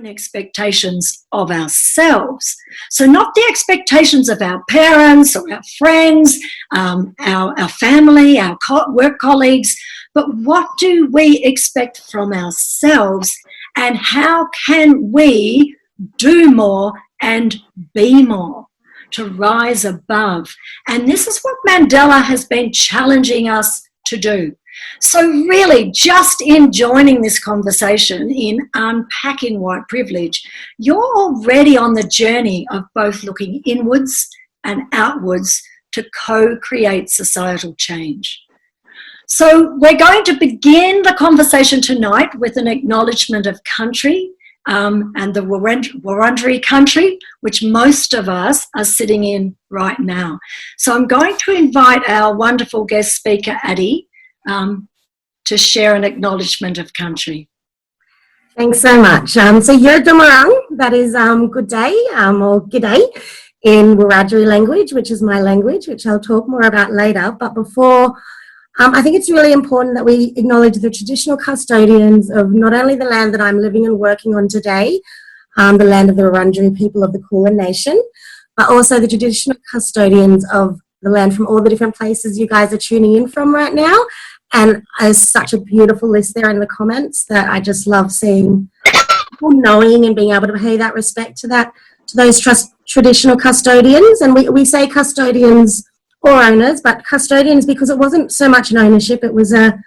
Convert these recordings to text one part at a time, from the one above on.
expectations of ourselves. So not the expectations of our parents or our friends, our family, our work colleagues, but what do we expect from ourselves, and how can we do more and be more to rise above? And this is what Mandela has been challenging us to do. So really, just in joining this conversation, in unpacking white privilege, you're already on the journey of both looking inwards and outwards to co-create societal change. So we're going to begin the conversation tonight with an acknowledgement of country, and the Wiradjuri country, which most of us are sitting in right now. So I'm going to invite our wonderful guest speaker, Addie, to share an acknowledgement of country. Thanks so much. So Yurdumarang, that is good day or g'day in Wiradjuri language, which is my language, which I'll talk more about later. But before, I think it's really important that we acknowledge the traditional custodians of not only the land that I'm living and working on today, the land of the Wiradjuri people of the Kulin Nation, but also the traditional custodians of the land from all the different places you guys are tuning in from right now. And there's such a beautiful list there in the comments that I just love seeing people knowing and being able to pay that respect to those traditional custodians. And we say custodians or owners, but custodians because it wasn't so much an ownership, it was a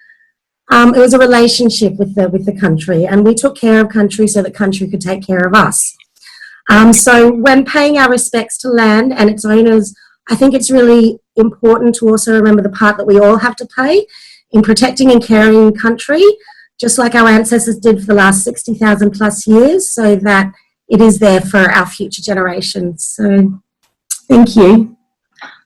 relationship with the country, and we took care of country so that country could take care of us. So when paying our respects to land and its owners, I think it's really important to also remember the part that we all have to play in protecting and caring country, just like our ancestors did for the last 60,000 plus years, so that it is there for our future generations. So thank you.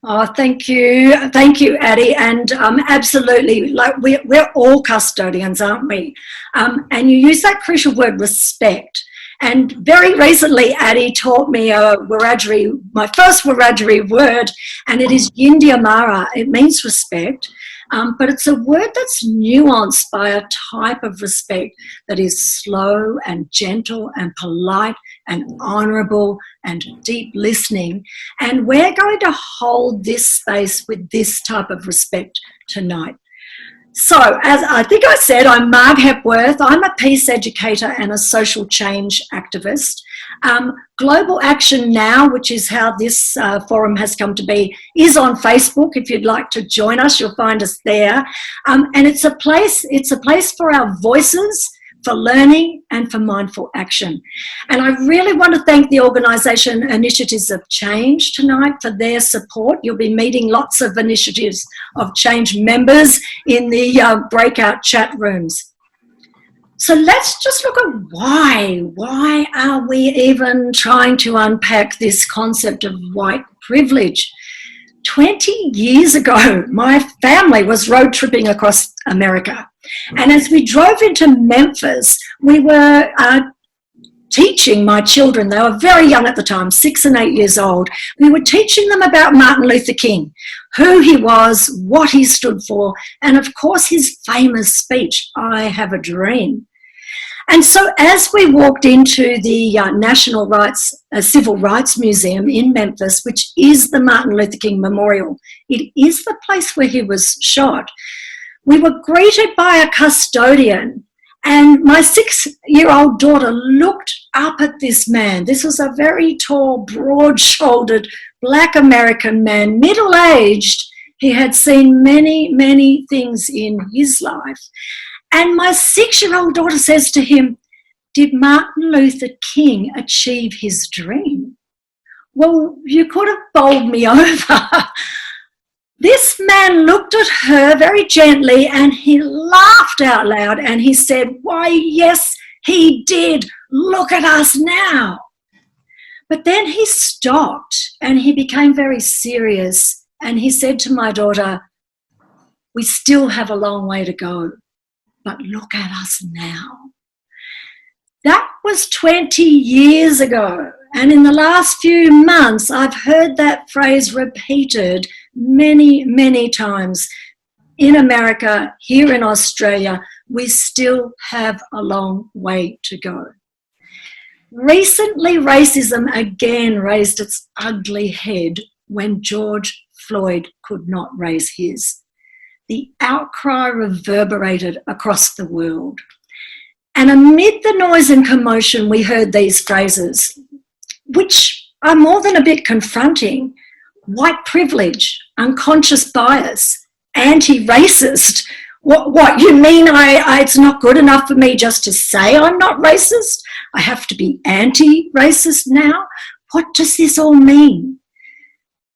Oh, thank you, Addie, and absolutely, like we're all custodians, aren't we? And you use that crucial word, respect. And very recently, Addie taught me my first Wiradjuri word, and it is Yindiamara. It means respect, but it's a word that's nuanced by a type of respect that is slow and gentle and polite and honourable and deep listening. And we're going to hold this space with this type of respect tonight. So, as I think I said, I'm Margaret Hepworth. I'm a peace educator and a social change activist. Global Action Now, which is how this forum has come to be, is on Facebook. If you'd like to join us, you'll find us there. And it's a place for our voices, for learning and for mindful action. And I really want to thank the organisation Initiatives of Change tonight for their support. You'll be meeting lots of Initiatives of Change members in the breakout chat rooms. So let's just look at why. Why are we even trying to unpack this concept of white privilege? 20 years ago, my family was road tripping across America. And as we drove into Memphis, we were teaching my children, they were very young at the time, 6 and 8 years old, we were teaching them about Martin Luther King, who he was, what he stood for, and of course his famous speech, "I have a dream." And so as we walked into the Civil Rights Museum in Memphis, which is the Martin Luther King Memorial, it is the place where he was shot, we were greeted by a custodian, and my 6-year-old daughter looked up at this man. This was a very tall, broad-shouldered Black American man, middle-aged. He had seen many, many things in his life. And my 6-year-old daughter says to him, "Did Martin Luther King achieve his dream?" Well, you could have bowled me over. This man looked at her very gently and he laughed out loud and he said, "Why, yes, he did. Look at us now." But then he stopped and he became very serious and he said to my daughter, "We still have a long way to go, but look at us now." That was 20 years ago. And in the last few months, I've heard that phrase repeated many, many times. In America, here in Australia, we still have a long way to go. Recently, racism again raised its ugly head when George Floyd could not raise his. The outcry reverberated across the world. And amid the noise and commotion, we heard these phrases, which are more than a bit confronting: white privilege, unconscious bias, anti-racist. What you mean it's not good enough for me just to say I'm not racist? I have to be anti-racist now? What does this all mean?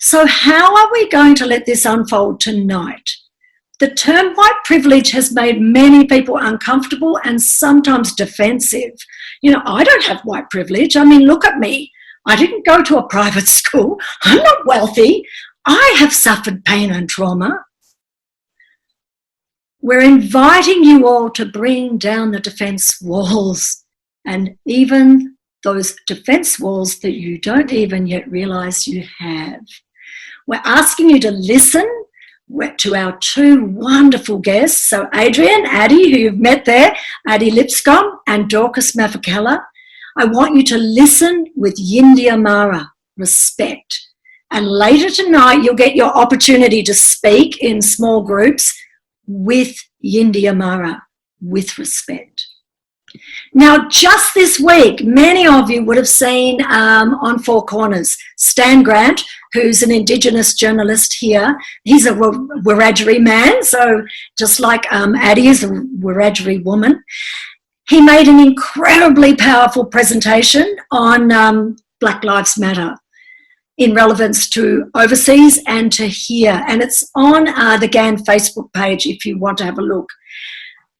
So how are we going to let this unfold tonight? The term white privilege has made many people uncomfortable and sometimes defensive. You know, I don't have white privilege. I mean, look at me. I didn't go to a private school. I'm not wealthy. I have suffered pain and trauma. We're inviting you all to bring down the defence walls, and even those defence walls that you don't even yet realise you have. We're asking you to listen to our two wonderful guests. So Adrienne, Addie, who you've met there, Adrienne Lipscomb and Dorcas Maphakela. I want you to listen with Yindi Amara, respect. And later tonight, you'll get your opportunity to speak in small groups with Yindi Amara, with respect. Now, just this week, many of you would have seen on Four Corners, Stan Grant, who's an Indigenous journalist here. He's a Wiradjuri man, so just like Addie is a Wiradjuri woman. He made an incredibly powerful presentation on Black Lives Matter in relevance to overseas and to here. And it's on the GAN Facebook page if you want to have a look.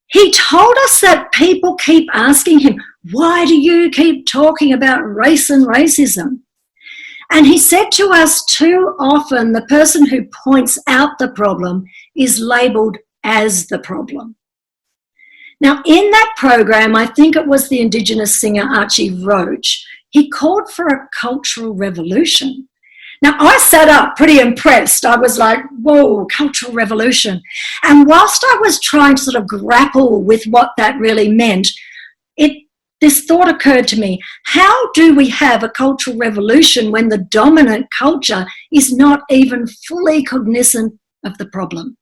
He told us that people keep asking him, why do you keep talking about race and racism? And he said to us, too often the person who points out the problem is labelled as the problem. Now, in that program, I think it was the Indigenous singer Archie Roach, he called for a cultural revolution. Now, I sat up pretty impressed. I was like, whoa, cultural revolution. And whilst I was trying to sort of grapple with what that really meant, this thought occurred to me: how do we have a cultural revolution when the dominant culture is not even fully cognizant of the problem?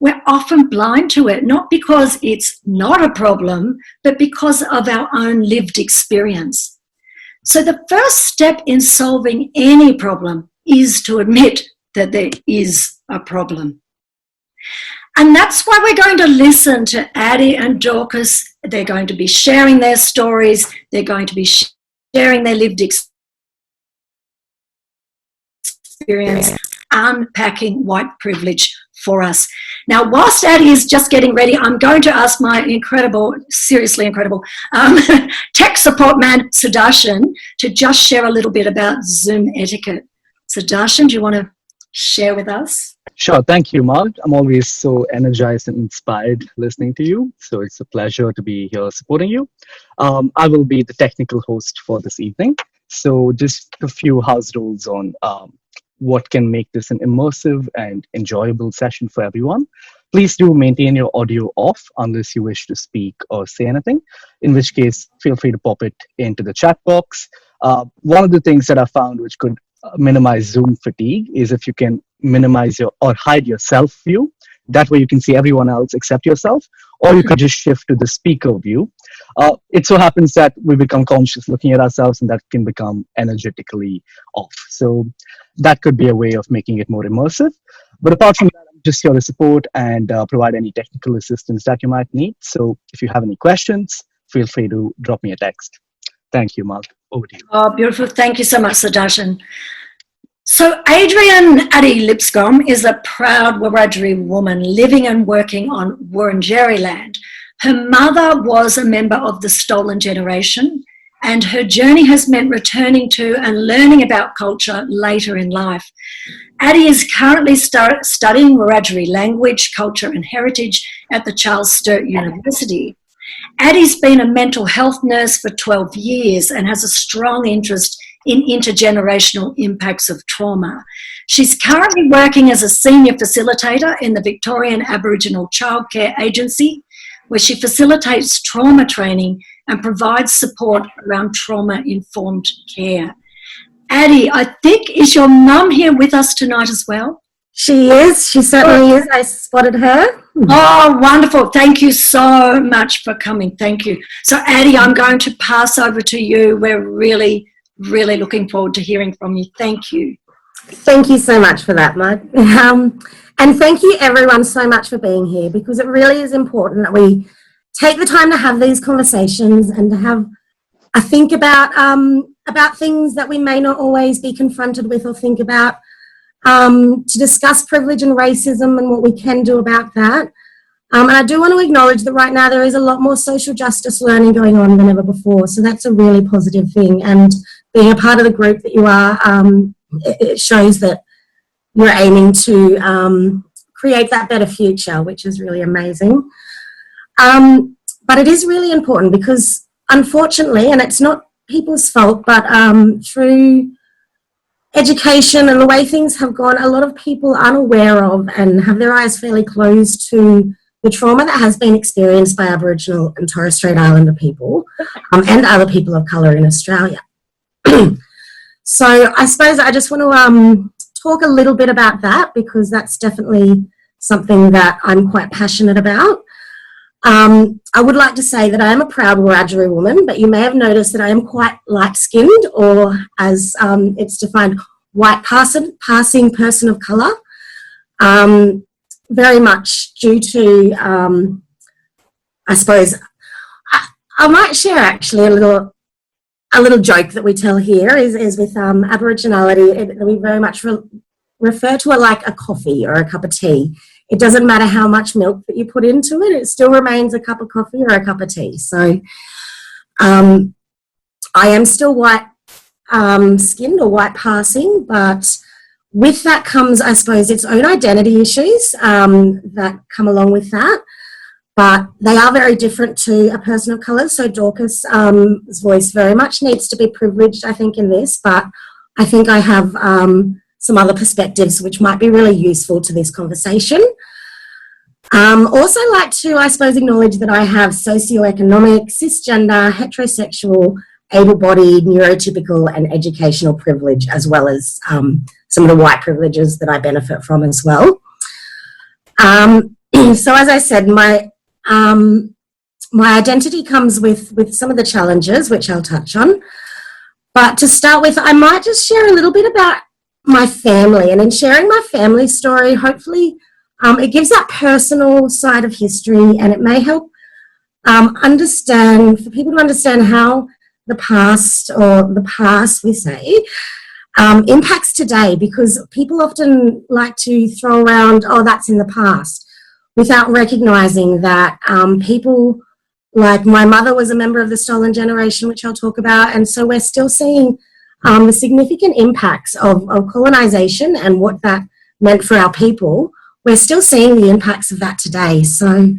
We're often blind to it, not because it's not a problem, but because of our own lived experience. So the first step in solving any problem is to admit that there is a problem. And that's why we're going to listen to Addie and Dorcas. They're going to be sharing their stories. They're going to be sharing their lived experience, unpacking white privilege for us. Now, whilst Addie is just getting ready, I'm going to ask my incredible, seriously incredible, tech support man, Sudarshan, to just share a little bit about Zoom etiquette. Sudarshan, do you want to share with us? Sure. Thank you, Mark. I'm always so energized and inspired listening to you. So it's a pleasure to be here supporting you. I will be the technical host for this evening. So just a few house rules on what can make this an immersive and enjoyable session for everyone. Please do maintain your audio off unless you wish to speak or say anything, in which case feel free to pop it into the chat box. One of the things that I found which could minimize Zoom fatigue is if you can minimize your or hide your self view. That way you can see everyone else except yourself, or you can just shift to the speaker view. It so happens that we become conscious looking at ourselves, and that can become energetically off. So that could be a way of making it more immersive. But apart from that, I'm just here to support and provide any technical assistance that you might need. So if you have any questions, feel free to drop me a text. Thank you, Mark. Over to you. Oh, beautiful. Thank you so much, Sudarshan. So Adrienne Lipscomb is a proud Wiradjuri woman living and working on Wiradjuri land. Her mother was a member of the Stolen Generation, and her journey has meant returning to and learning about culture later in life. Addie is currently studying Wiradjuri language, culture and heritage at the Charles Sturt University. Addie's been a mental health nurse for 12 years and has a strong interest in intergenerational impacts of trauma. She's currently working as a senior facilitator in the Victorian Aboriginal Childcare Agency, where she facilitates trauma training and provides support around trauma-informed care. Addie, I think, is your mum here with us tonight as well? She is. She certainly is. I spotted her. Oh, wonderful. Thank you so much for coming. Thank you. So, Addie, I'm going to pass over to you. We're really, really looking forward to hearing from you. Thank you. Thank you so much for that, Mark. And thank you, everyone, so much for being here, because it really is important that we take the time to have these conversations and to have a think about things that we may not always be confronted with or think about, to discuss privilege and racism and what we can do about that. And I do want to acknowledge that right now there is a lot more social justice learning going on than ever before. So that's a really positive thing. And being a part of the group that you are, it shows that you're aiming to create that better future, which is really amazing. But it is really important because, unfortunately, and it's not people's fault, but through education and the way things have gone, a lot of people aren't aware of and have their eyes fairly closed to the trauma that has been experienced by Aboriginal and Torres Strait Islander people and other people of colour in Australia. So I suppose I just want to talk a little bit about that, because that's definitely something that I'm quite passionate about. I would like to say that I am a proud Wiradjuri woman, but you may have noticed that I am quite light-skinned, or as it's defined, white passing person of colour, very much due to, I suppose, I might share actually a little joke that we tell here is with Aboriginality, we very much refer to it like a coffee or a cup of tea. It doesn't matter how much milk that you put into it, it still remains a cup of coffee or a cup of tea. So I am still white skinned or white passing, but with that comes, I suppose, its own identity issues that come along with that. But they are very different to a person of colour. So Dorcas' voice very much needs to be privileged, I think, in this. But I think I have some other perspectives which might be really useful to this conversation. Also like to, I suppose, acknowledge that I have socioeconomic, cisgender, heterosexual, able-bodied, neurotypical and educational privilege, as well as some of the white privileges that I benefit from as well. So as I said, my identity comes with some of the challenges, which I'll touch on. But to start with, I might just share a little bit about my family. And in sharing my family story, hopefully it gives that personal side of history, and it may help for people to understand how the past we say impacts today, because people often like to throw around, oh, that's in the past, without recognising that people like my mother was a member of the stolen generation, which I'll talk about, and so we're still seeing the significant impacts of colonisation and what that meant for our people. We're still seeing the impacts of that today. So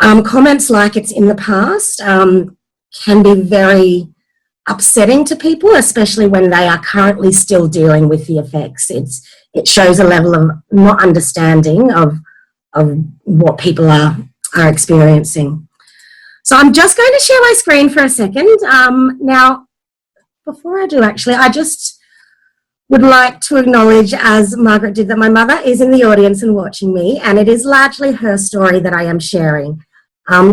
comments like it's in the past can be very upsetting to people, especially when they are currently still dealing with the effects. It shows a level of not understanding of what people are experiencing. So I'm just going to share my screen for a second. Now, before I do, actually, I just would like to acknowledge, as Margaret did, that my mother is in the audience and watching me, and it is largely her story that I am sharing.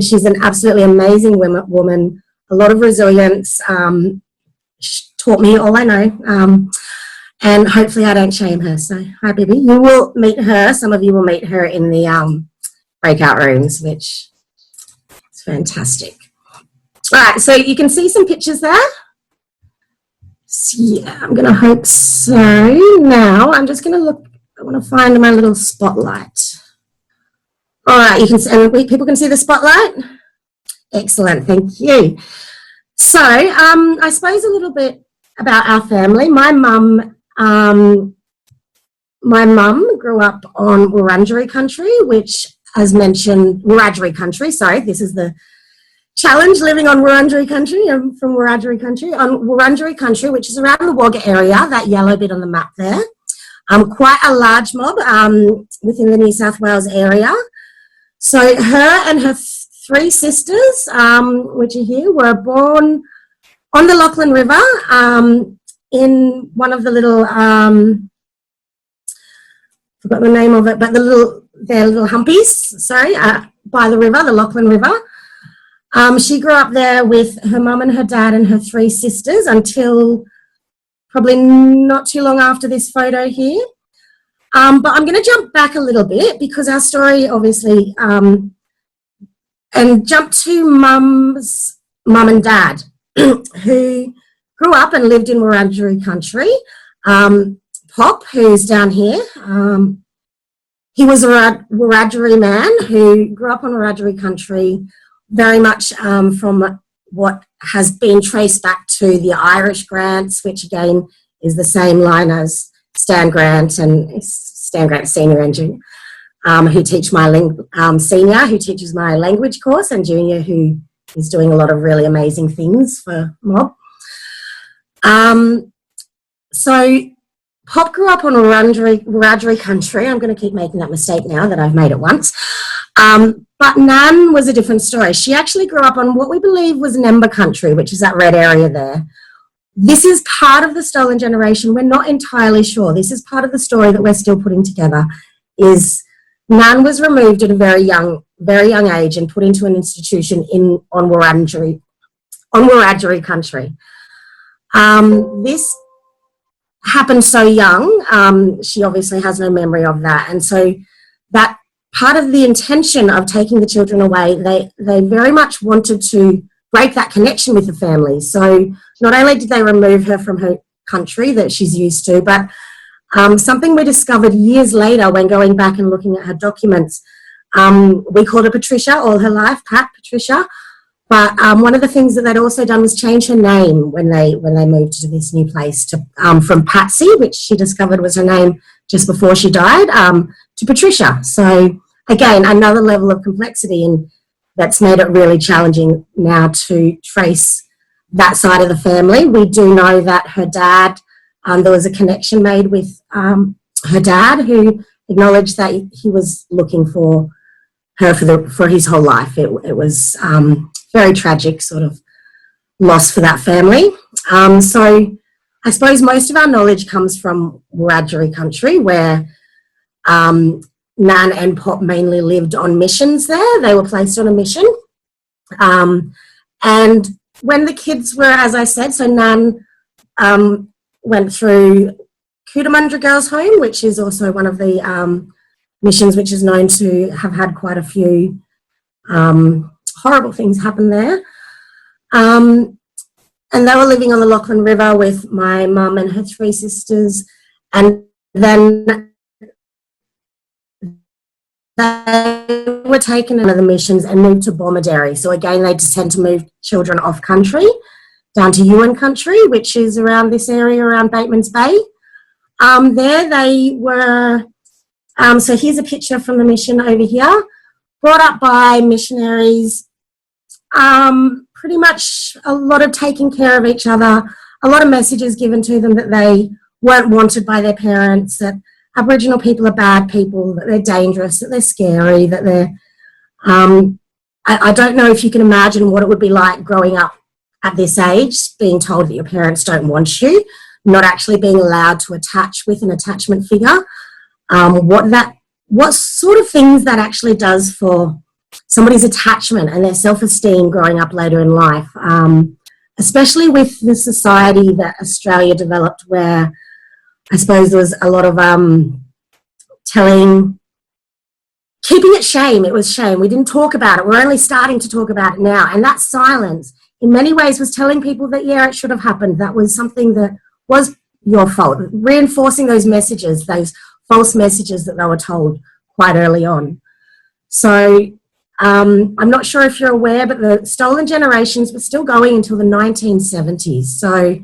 She's an absolutely amazing woman, a lot of resilience, taught me all I know, and hopefully I don't shame her. So, hi, Bibi. You will meet her. Some of you will meet her in the breakout rooms, which is fantastic. All right, so you can see some pictures there. So, yeah, I'm going to hope so. Now, I'm just going to look. I want to find my little spotlight. All right, you can see, and people can see the spotlight. Excellent, thank you. So, I suppose a little bit about our family. My mum grew up on Wiradjuri country, which, as mentioned, Wiradjuri country. Sorry, this is the challenge living on Wiradjuri country. I'm from Wiradjuri country. On Wiradjuri country, which is around the Wagga area, that yellow bit on the map there. Quite a large mob within the New South Wales area. So her and her three sisters, which are here, were born on the Lachlan River in one of the little, forgot the name of it, but their little humpies, by the river, the Lachlan River. She grew up there with her mum and her dad and her three sisters until probably not too long after this photo here. But I'm going to jump back a little bit because our story obviously, and jump to mum and dad who grew up and lived in Wiradjuri country. Pop, who's down here, he was a Wiradjuri man who grew up on Wiradjuri country, very much from what has been traced back to the Irish Grants, which again is the same line as Stan Grant and Stan Grant Senior and Junior, who teaches my language course, and Junior, who is doing a lot of really amazing things for Mob. So Pop grew up on Wiradjuri country. I'm going to keep making that mistake now that I've made it once. But Nan was a different story. She actually grew up on what we believe was Nemba country, which is that red area there. This is part of the stolen generation. We're not entirely sure. This is part of the story that we're still putting together. Is Nan was removed at a very young age and put into an institution on Wiradjuri country. This happened so young. She obviously has no memory of that, and so that part of the intention of taking the children away, they very much wanted to break that connection with the family. So not only did they remove her from her country that she's used to, but something we discovered years later when going back and looking at her documents, we called her Patricia all her life, Patricia. But one of the things that they'd also done was change her name when they moved to this new place to from Patsy, which she discovered was her name just before she died, to Patricia. So again, another level of complexity, and that's made it really challenging now to trace that side of the family. We do know that her dad, there was a connection made with her dad, who acknowledged that he was looking for her for his whole life. It was very tragic sort of loss for that family. So I suppose most of our knowledge comes from Wiradjuri country, where Nan and Pop mainly lived on missions there. They were placed on a mission. And when the kids were, as I said, so Nan went through Cootamundra Girls' Home, which is also one of the missions which is known to have had quite a few horrible things happen there. And they were living on the Lachlan River with my mum and her three sisters. And then they were taken into the missions and moved to Bomaderry. So again, they just tend to move children off country down to Ewan country, which is around this area around Bateman's Bay. There they were, so here's a picture from the mission over here, brought up by missionaries, pretty much a lot of taking care of each other, a lot of messages given to them that they weren't wanted by their parents, that Aboriginal people are bad people, that they're dangerous, that they're scary, that they're, I don't know if you can imagine what it would be like growing up at this age, being told that your parents don't want you, not actually being allowed to attach with an attachment figure, what sort of things that actually does for somebody's attachment and their self-esteem growing up later in life, especially with the society that Australia developed, where I suppose there was a lot of keeping it shame. It was shame. We didn't talk about it. We're only starting to talk about it now. And that silence, in many ways, was telling people that, yeah, it should have happened. That was something that was your fault. Reinforcing those messages, those false messages that they were told quite early on. So I'm not sure if you're aware, but the stolen generations were still going until the 1970s. So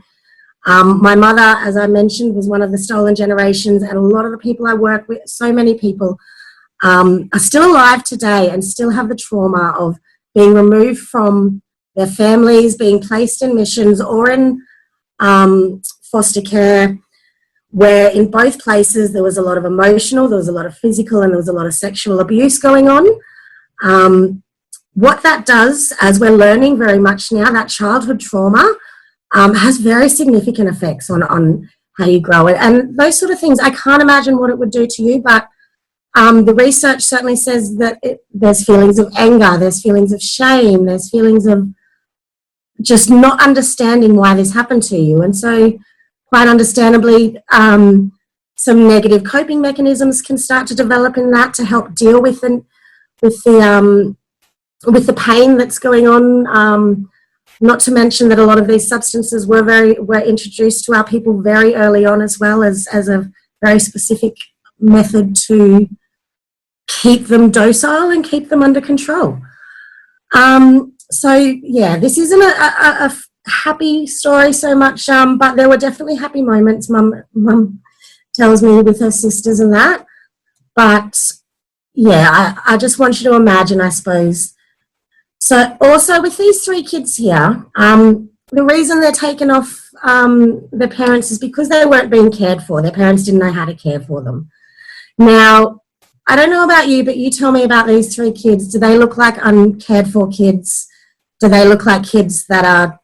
my mother, as I mentioned, was one of the stolen generations, and a lot of the people I work with, so many people, are still alive today and still have the trauma of being removed from their families, being placed in missions or in foster care, where in both places there was a lot of emotional, there was a lot of physical, and there was a lot of sexual abuse going on. what that does, as we're learning very much now, that childhood trauma has very significant effects on how you grow it. And those sort of things, I can't imagine what it would do to you, but the research certainly says that there's feelings of anger, there's feelings of shame, there's feelings of just not understanding why this happened to you. And so quite understandably, some negative coping mechanisms can start to develop in that to help deal with the pain that's going on. Not to mention that a lot of these substances were introduced to our people very early on as well as a very specific method to keep them docile and keep them under control. So yeah, this isn't a happy story so much, but there were definitely happy moments. Mum tells me with her sisters and that. But yeah, I just want you to imagine, I suppose. So also with these 3 kids here, the reason they're taken off their parents is because they weren't being cared for. Their parents didn't know how to care for them. Now, I don't know about you, but you tell me about these 3 kids. Do they look like uncared for kids? Do they look like kids that are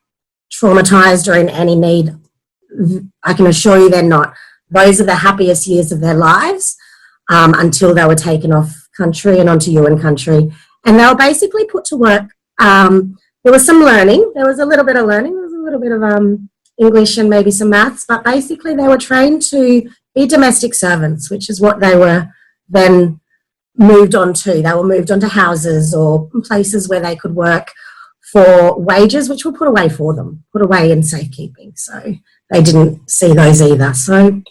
traumatized or in any need? I can assure you they're not. Those are the happiest years of their lives until they were taken off country and onto UN country. And they were basically put to work. There was some learning. There was a little bit of learning. There was a little bit of English and maybe some maths. But basically they were trained to be domestic servants, which is what they were then moved on to. They were moved on to houses or places where they could work for wages, which were put away for them, put away in safekeeping. So they didn't see those either. So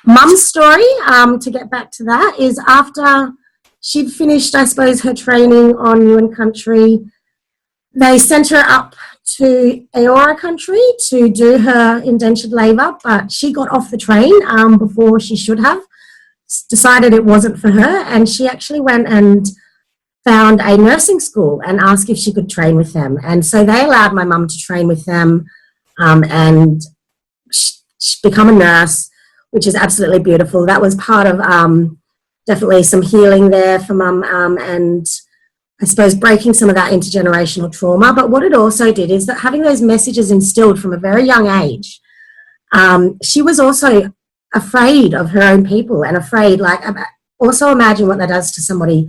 Mum's story, to get back to that, is after she'd finished, I suppose, her training on UN country, they sent her up to Eora country to do her indentured labour, but she got off the train before she should have, decided it wasn't for her, and she actually went and found a nursing school and asked if she could train with them. And so they allowed my mum to train with them and become a nurse, which is absolutely beautiful. That was part of definitely some healing there for mum and I suppose breaking some of that intergenerational trauma. But what it also did is that having those messages instilled from a very young age, she was also afraid of her own people and afraid, like, also imagine what that does to somebody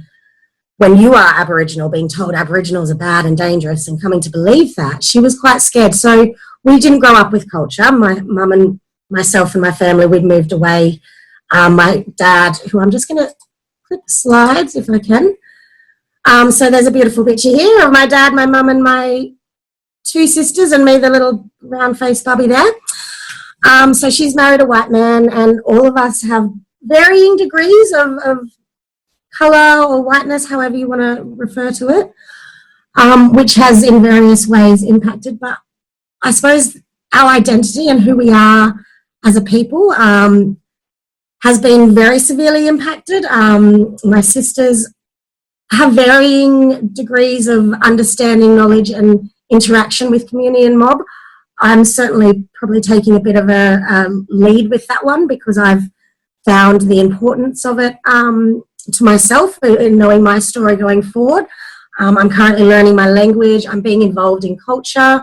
when you are Aboriginal, being told Aboriginals are bad and dangerous and coming to believe that. She was quite scared. So we didn't grow up with culture. My mum and myself and my family, we'd moved away. My dad, who I'm just going to click slides if I can. So there's a beautiful picture here of my dad, my mum and my 2 sisters and me, the little round-faced bubby there. So she's married a white man and all of us have varying degrees of colour or whiteness, however you want to refer to it, which has in various ways impacted. But I suppose our identity and who we are as a people has been very severely impacted. My sisters have varying degrees of understanding, knowledge and interaction with community and mob. I'm certainly probably taking a bit of a lead with that one because I've found the importance of it to myself in knowing my story going forward. I'm currently learning my language. I'm being involved in culture,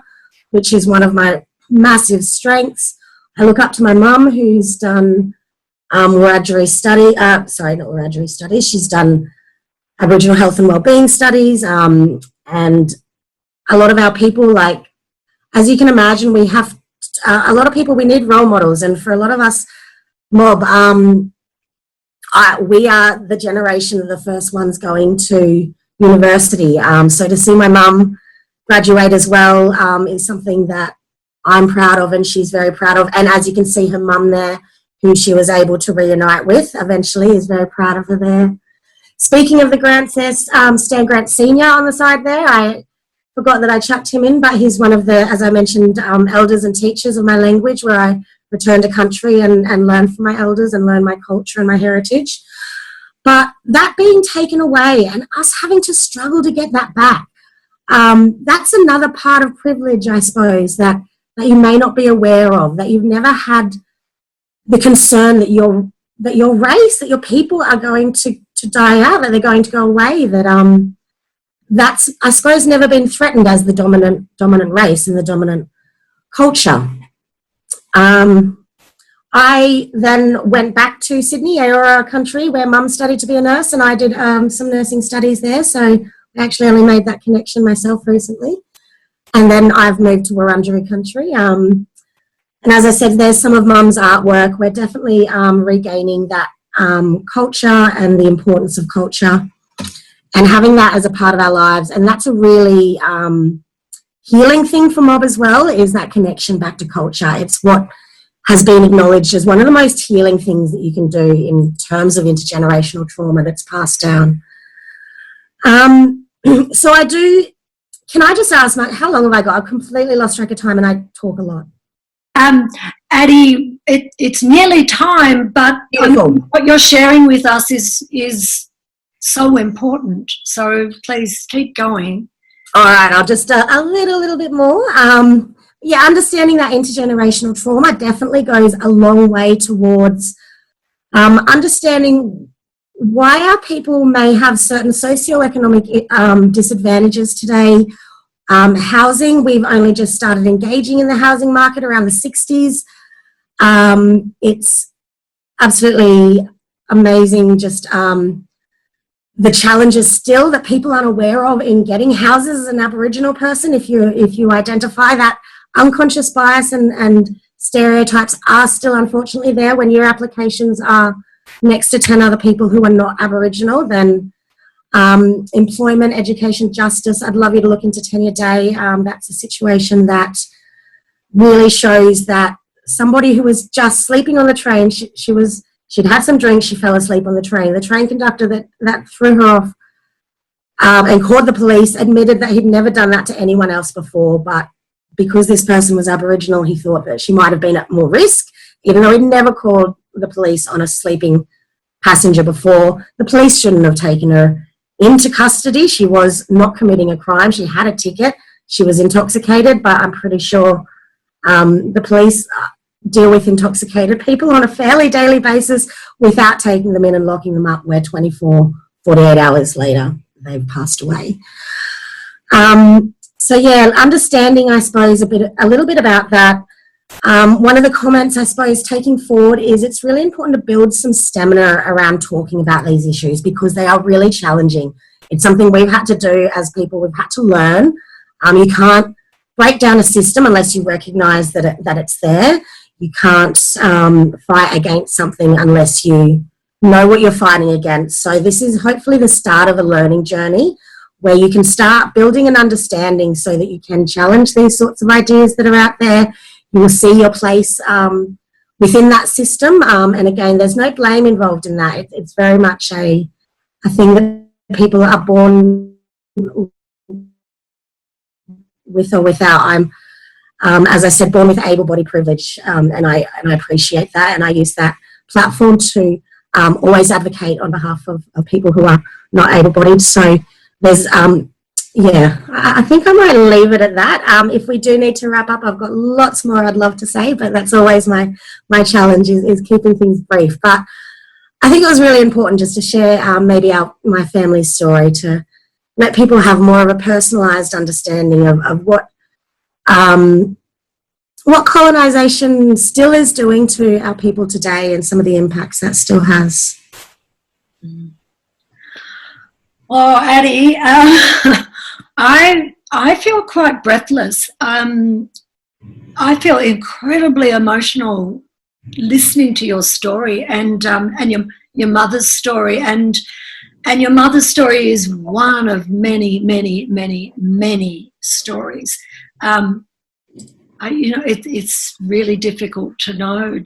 which is one of my massive strengths. I look up to my mum who's done Wiradjuri studies. She's done Aboriginal health and wellbeing studies, and a lot of our people, like, as you can imagine, we have a lot of people, we need role models, and for a lot of us mob, we are the generation of the first ones going to university. So to see my mum graduate as well is something that I'm proud of and she's very proud of. And as you can see, her mum there, who she was able to reunite with eventually, is very proud of her there. Speaking of the grants, there's Stan Grant Senior on the side there. I forgot that I chucked him in, but he's one of the, as I mentioned, elders and teachers of my language, where I return to country and learn from my elders and learn my culture and my heritage. But that being taken away and us having to struggle to get that back, that's another part of privilege, I suppose, that you may not be aware of, that you've never had the concern that your race, that your people are going to die out, that they're going to go away, that that's, I suppose, never been threatened as the dominant race and the dominant culture. I then went back to Sydney, Aurora country, where Mum studied to be a nurse, and I did some nursing studies there. So I actually only made that connection myself recently. And then I've moved to Wiradjuri country. And as I said, there's some of Mum's artwork. We're definitely regaining that culture and the importance of culture and having that as a part of our lives. And that's a really healing thing for Mob as well, is that connection back to culture. It's what has been acknowledged as one of the most healing things that you can do in terms of intergenerational trauma that's passed down. So I do, can I just ask, how long have I got? I've completely lost track of time and I talk a lot. Addie, it's nearly time, but what you're sharing with us is so important. So please keep going. All right, I'll just a little bit more. Yeah, understanding that intergenerational trauma definitely goes a long way towards understanding why our people may have certain socioeconomic disadvantages today. Housing, we've only just started engaging in the housing market around the 60s. It's absolutely amazing, just the challenges still that people aren't aware of in getting houses as an Aboriginal person. If you identify that unconscious bias and stereotypes are still unfortunately there when your applications are next to 10 other people who are not Aboriginal, then employment, education, justice, I'd love you to look into Tenure Day. That's a situation that really shows that somebody who was just sleeping on the train, she'd had some drinks, she fell asleep on the train. The train conductor that threw her off and called the police admitted that he'd never done that to anyone else before, but because this person was Aboriginal, he thought that she might have been at more risk, even though he'd never called the police on a sleeping passenger before. The police shouldn't have taken her into custody. She was not committing a crime. She had a ticket. She was intoxicated, but I'm pretty sure the police deal with intoxicated people on a fairly daily basis without taking them in and locking them up, where 48 hours later they've passed away. So yeah, understanding, I suppose, a little bit about that. One of the comments, I suppose, taking forward is it's really important to build some stamina around talking about these issues because they are really challenging. It's something we've had to do as people. We've had to learn. You can't break down a system unless you recognise that it's there. You can't fight against something unless you know what you're fighting against. So this is hopefully the start of a learning journey where you can start building an understanding so that you can challenge these sorts of ideas that are out there. You will see your place within that system. And again, there's no blame involved in that. It's very much a thing that people are born with or without. I'm, as I said, born with able-bodied privilege, and I appreciate that. And I use that platform to always advocate on behalf of people who are not able-bodied. So there's, yeah, I think I might leave it at that. If we do need to wrap up, I've got lots more I'd love to say, but that's always my challenge is keeping things brief. But I think it was really important just to share maybe my family's story to let people have more of a personalised understanding of what colonisation still is doing to our people today and some of the impacts that still has. Oh, Addie, I feel quite breathless. I feel incredibly emotional listening to your story and your mother's story, and your mother's story is one of many, many, many, many stories. It's really difficult to know.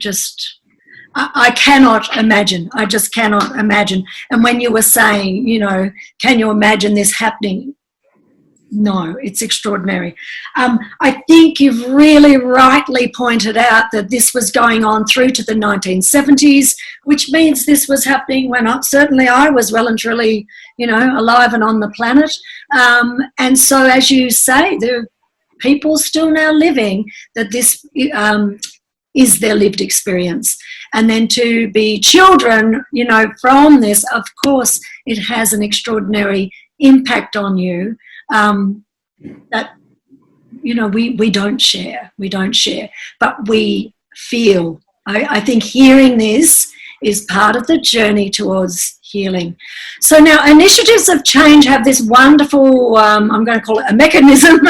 I cannot imagine. I just cannot imagine. And when you were saying, can you imagine this happening? No, it's extraordinary. I think you've really rightly pointed out that this was going on through to the 1970s, which means this was happening when certainly I was well and truly, alive and on the planet. And so, as you say, there are people still now living that this is their lived experience. And then to be children, from this, of course, it has an extraordinary impact on you that, you know, we don't share, but we feel. I think hearing this is part of the journey towards healing. So now initiatives of change have this wonderful, I'm going to call it a mechanism,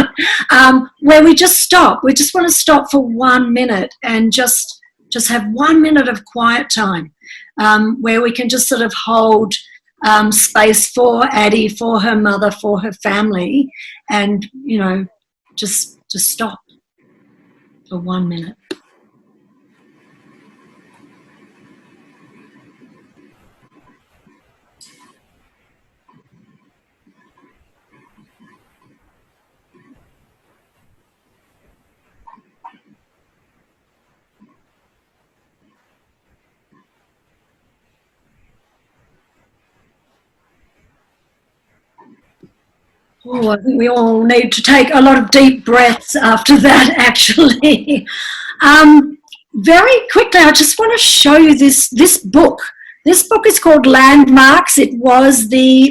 where we just stop. We just want to stop for 1 minute and just have 1 minute of quiet time, where we can just sort of hold space for Addie, for her mother, for her family, and, you know, just stop for 1 minute. Oh, I think we all need to take a lot of deep breaths after that, actually. Very quickly, I just want to show you this book. This book is called Landmarks. It was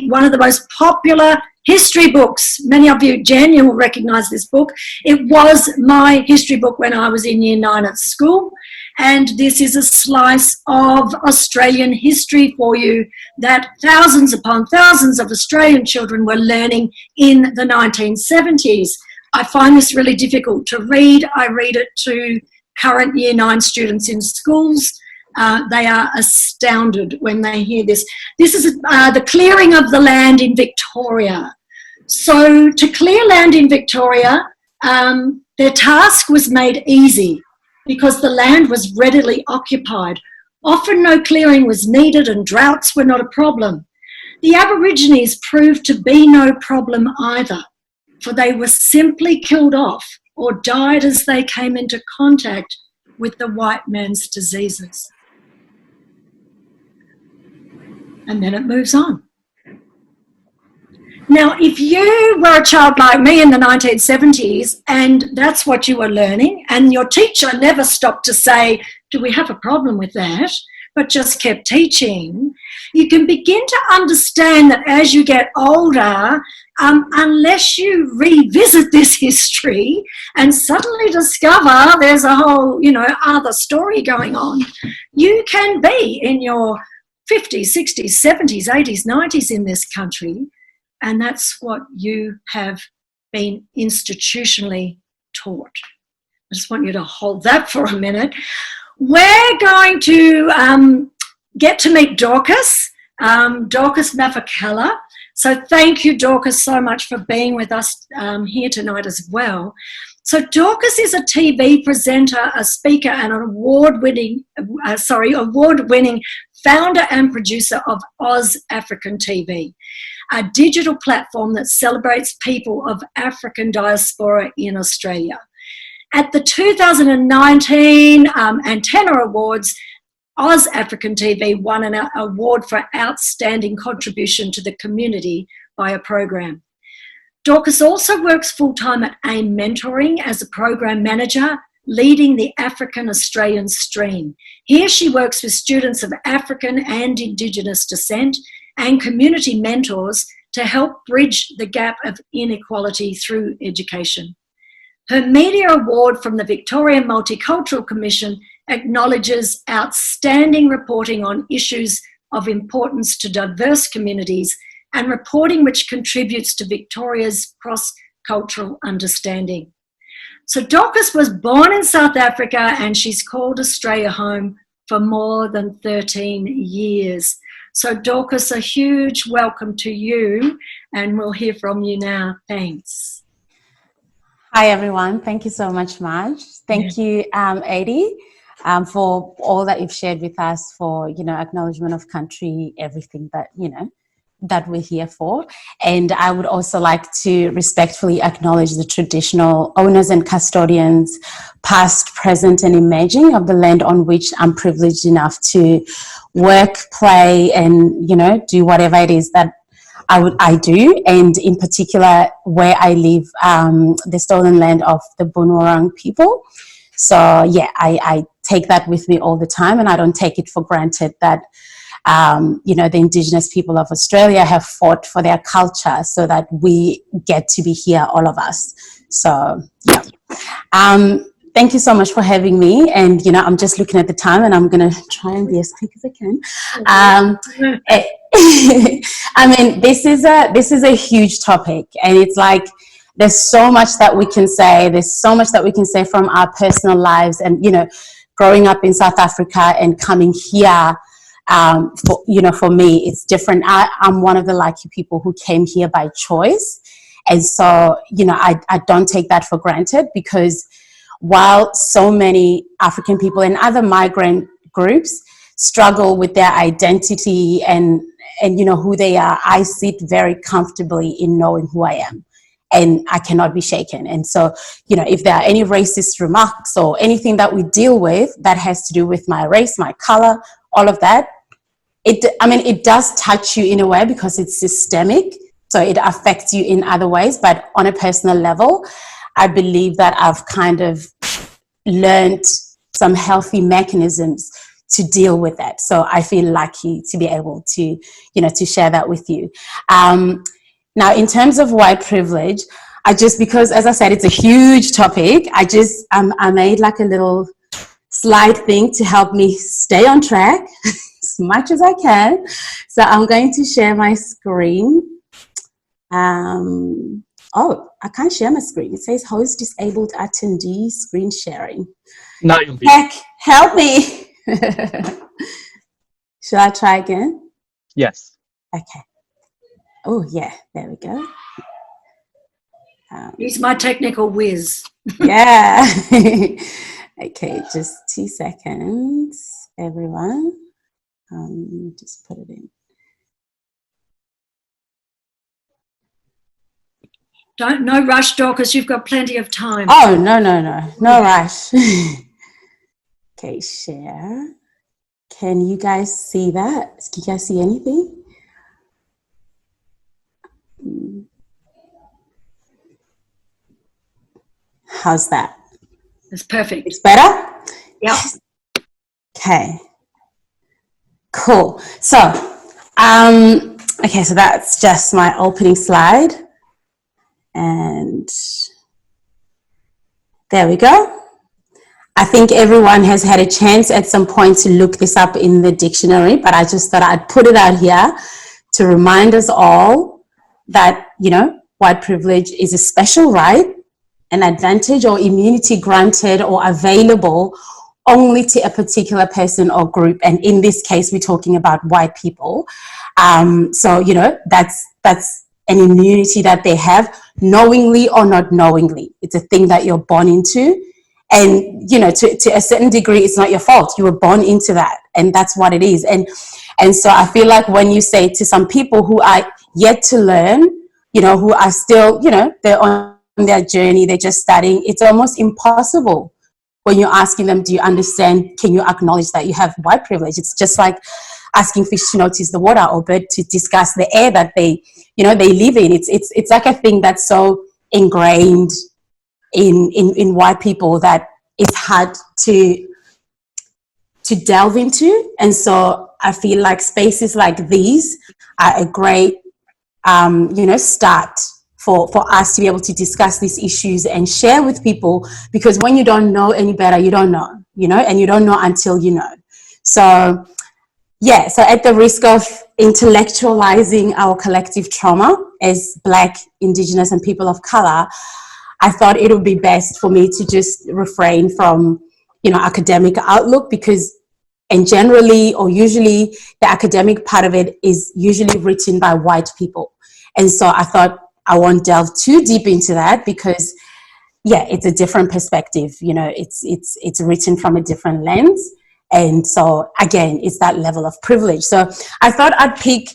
one of the most popular history books. Many of you, Jen, you will recognise this book. It was my history book when I was in Year 9 at school. And this is a slice of Australian history for you that thousands upon thousands of Australian children were learning in the 1970s. I find this really difficult to read. I read it to current Year 9 students in schools. They are astounded when they hear this. This is the clearing of the land in Victoria. So to clear land in Victoria, their task was made easy, because the land was readily occupied. Often no clearing was needed and droughts were not a problem. The Aborigines proved to be no problem either, for they were simply killed off or died as they came into contact with the white man's diseases. And then it moves on. Now, if you were a child like me in the 1970s and that's what you were learning, and your teacher never stopped to say, do we have a problem with that, but just kept teaching, you can begin to understand that as you get older, unless you revisit this history and suddenly discover there's a whole, you know, other story going on, you can be in your 50s, 60s, 70s, 80s, 90s in this country. And that's what you have been institutionally taught. I just want you to hold that for a minute. We're going to get to meet Dorcas, Dorcas Maphakela. So thank you, Dorcas, so much for being with us here tonight as well. So Dorcas is a TV presenter, a speaker, and an award-winning founder and producer of Oz African TV, a digital platform that celebrates people of African diaspora in Australia. At the 2019 Antenna Awards, Oz African TV won an award for outstanding contribution to the community by a program. Dorcas also works full-time at AIM Mentoring as a program manager, leading the African Australian stream. Here she works with students of African and Indigenous descent and community mentors to help bridge the gap of inequality through education. Her media award from the Victorian Multicultural Commission acknowledges outstanding reporting on issues of importance to diverse communities and reporting which contributes to Victoria's cross-cultural understanding. So Dorcas was born in South Africa and she's called Australia home for more than 13 years. So Dorcas, a huge welcome to you, and we'll hear from you now. Thanks. Hi everyone, thank you so much, Marge. Thank you, Adie, for all that you've shared with us, for, you know, acknowledgement of country, everything that, you know, that we're here for. And I would also like to respectfully acknowledge the traditional owners and custodians, past, present, and emerging, of the land on which I'm privileged enough to work, play, and, you know, do whatever it is that I do, and in particular where I live, the stolen land of the Bunurong people. So yeah, I take that with me all the time, and I don't take it for granted that you know, the Indigenous people of Australia have fought for their culture so that we get to be here, all of us. So, yeah. Thank you so much for having me. And, you know, I'm just looking at the time and I'm going to try and be as quick as I can. I mean, this is a huge topic, and it's like, there's so much that we can say. There's so much that we can say from our personal lives, and, you know, growing up in South Africa and coming here, for me, it's different. I'm one of the lucky people who came here by choice. And so, you know, I don't take that for granted, because while so many African people and other migrant groups struggle with their identity and you know, who they are, I sit very comfortably in knowing who I am, and I cannot be shaken. And so, you know, if there are any racist remarks or anything that we deal with that has to do with my race, my color, all of that, it does touch you in a way because it's systemic. So it affects you in other ways. But on a personal level, I believe that I've kind of learned some healthy mechanisms to deal with that. So I feel lucky to be able to, you know, to share that with you. Now, in terms of white privilege, because, as I said, it's a huge topic, I made like a little slide thing to help me stay on track as much as I can. So I'm going to share my screen. Oh, I can't share my screen. It says host disabled attendee screen sharing. Now you'll be. Heck, help me. Should I try again? Yes. Okay. Oh, yeah, there we go. He's my technical whiz. Yeah. Okay, just 2 seconds, everyone. Just put it in. No rush, Dorcas, you've got plenty of time. Oh, no rush. Okay, share. Can you guys see that? Can you guys see anything? How's that? It's perfect. It's better? Yeah. Okay. Cool. So, okay, so that's just my opening slide. And there we go. I think everyone has had a chance at some point to look this up in the dictionary, but I just thought I'd put it out here to remind us all that, you know, white privilege is a special right, an advantage or immunity granted or available only to a particular person or group. And in this case, we're talking about white people. So, you know, that's an immunity that they have, knowingly or not knowingly. It's a thing that you're born into. And, you know, to a certain degree, it's not your fault. You were born into that, and that's what it is. And so I feel like when you say to some people who are yet to learn, you know, who are still, you know, they're on their journey, they're just studying, it's almost impossible when you're asking them, do you understand, can you acknowledge that you have white privilege? It's just like asking fish to notice the water or bird to discuss the air that they, you know, they live in. It's like a thing that's so ingrained in white people that it's hard to delve into. And so I feel like spaces like these are a great you know, start for us to be able to discuss these issues and share with people, because when you don't know any better, you don't know, you know, and you don't know until you know. So yeah, so at the risk of intellectualizing our collective trauma as Black, Indigenous and people of color, I thought it would be best for me to just refrain from, you know, academic outlook, because, and generally or usually the academic part of it is usually written by white people. And so I thought I won't delve too deep into that, because yeah, it's a different perspective, you know, it's written from a different lens. And so again, it's that level of privilege. So I thought I'd pick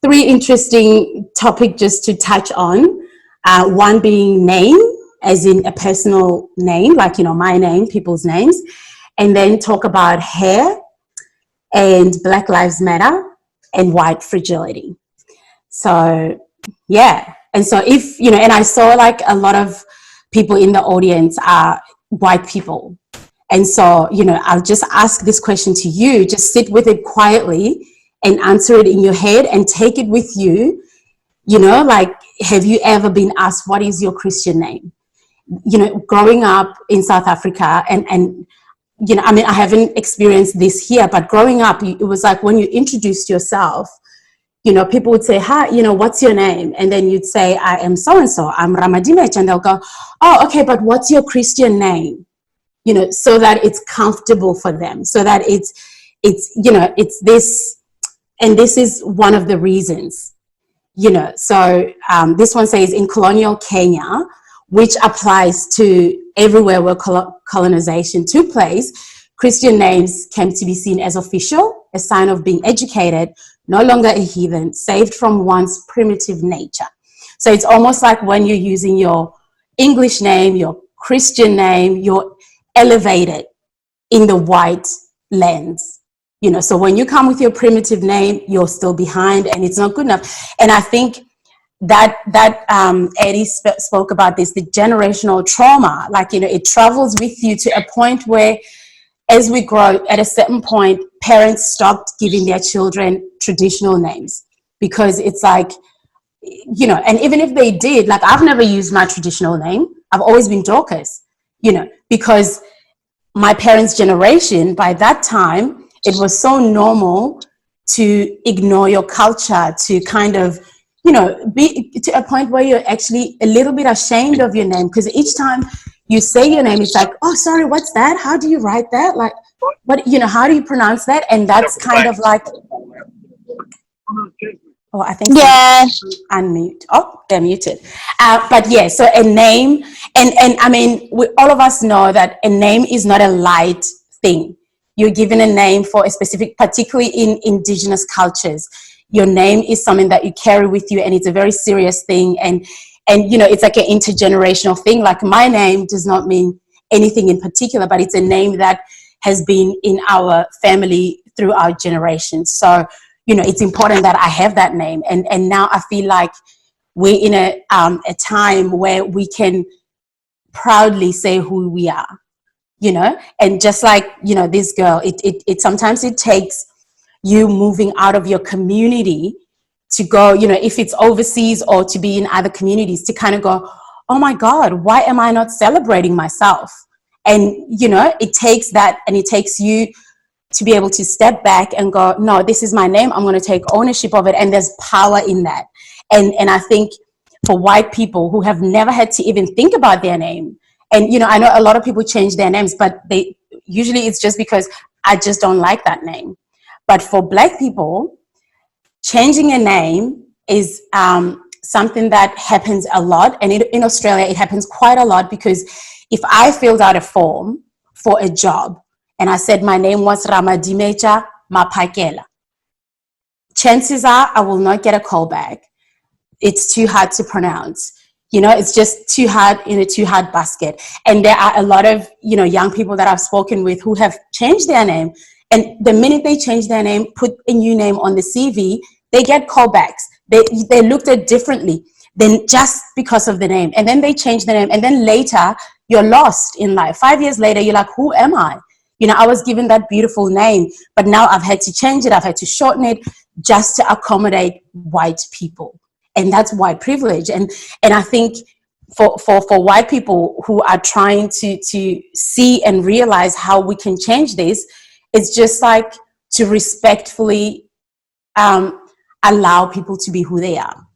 3 interesting topics just to touch on. One being name, as in a personal name, like, you know, my name, people's names, and then talk about hair and Black Lives Matter and white fragility. So, yeah. And so if, you know, and I saw like a lot of people in the audience are white people. And so, you know, I'll just ask this question to you, just sit with it quietly and answer it in your head and take it with you. You know, like, have you ever been asked, what is your Christian name? You know, growing up in South Africa, and you know, I mean, I haven't experienced this here, but growing up, it was like when you introduced yourself, you know, people would say, hi, you know, what's your name? And then you'd say, I am so-and-so, I'm Ramadimech. And they'll go, oh, okay, but what's your Christian name? You know, so that it's comfortable for them, so that it's, you know, it's this, and this is one of the reasons, you know. So this one says, in colonial Kenya, which applies to everywhere where colonization took place, Christian names came to be seen as official, a sign of being educated, no longer a heathen, saved from one's primitive nature. So it's almost like when you're using your English name, your Christian name, you're elevated in the white lens. You know, so when you come with your primitive name, you're still behind and it's not good enough. And I think that Eddie spoke about this, the generational trauma, like, you know, it travels with you to a point where, as we grow, at a certain point, parents stopped giving their children traditional names, because it's like, you know, and even if they did, like, I've never used my traditional name. I've always been Dorcas, you know, because my parents' generation, by that time, it was so normal to ignore your culture, to kind of, you know, be to a point where you're actually a little bit ashamed of your name, because each time you say your name, it's like, oh, sorry, what's that? How do you write that? Like, what, you know, how do you pronounce that? And that's kind of like, oh, I think unmute. Oh, they're muted. But yeah, so a name, and I mean, all of us know that a name is not a light thing. You're given a name for a specific, particularly in indigenous cultures. Your name is something that you carry with you, and it's a very serious thing. And you know, it's like an intergenerational thing. Like, my name does not mean anything in particular, but it's a name that has been in our family throughout generations. So, you know, it's important that I have that name. And now I feel like we're in a time where we can proudly say who we are, you know. And just like, you know, this girl, it sometimes it takes you moving out of your community to go, you know, if it's overseas or to be in other communities, to kind of go, oh my God, why am I not celebrating myself? And, you know, it takes that, and it takes you to be able to step back and go, no, this is my name. I'm going to take ownership of it. And there's power in that. And I think for white people who have never had to even think about their name, and, you know, I know a lot of people change their names, but they usually it's just because I just don't like that name. But for Black people, changing a name is something that happens a lot. And in Australia, it happens quite a lot, because if I filled out a form for a job and I said my name was Ramadimech Maphakela, chances are I will not get a call back. It's too hard to pronounce. You know, it's just too hard, in a too hard basket. And there are a lot of, you know, young people that I've spoken with who have changed their name. And the minute they change their name, put a new name on the CV, they get callbacks. They looked at differently than just because of the name. And then they change the name. And then later, you're lost in life. 5 years later, you're like, who am I? You know, I was given that beautiful name, but now I've had to change it. I've had to shorten it just to accommodate white people. And that's white privilege. And I think for white people who are trying to see and realize how we can change this, it's just like to respectfully allow people to be who they are.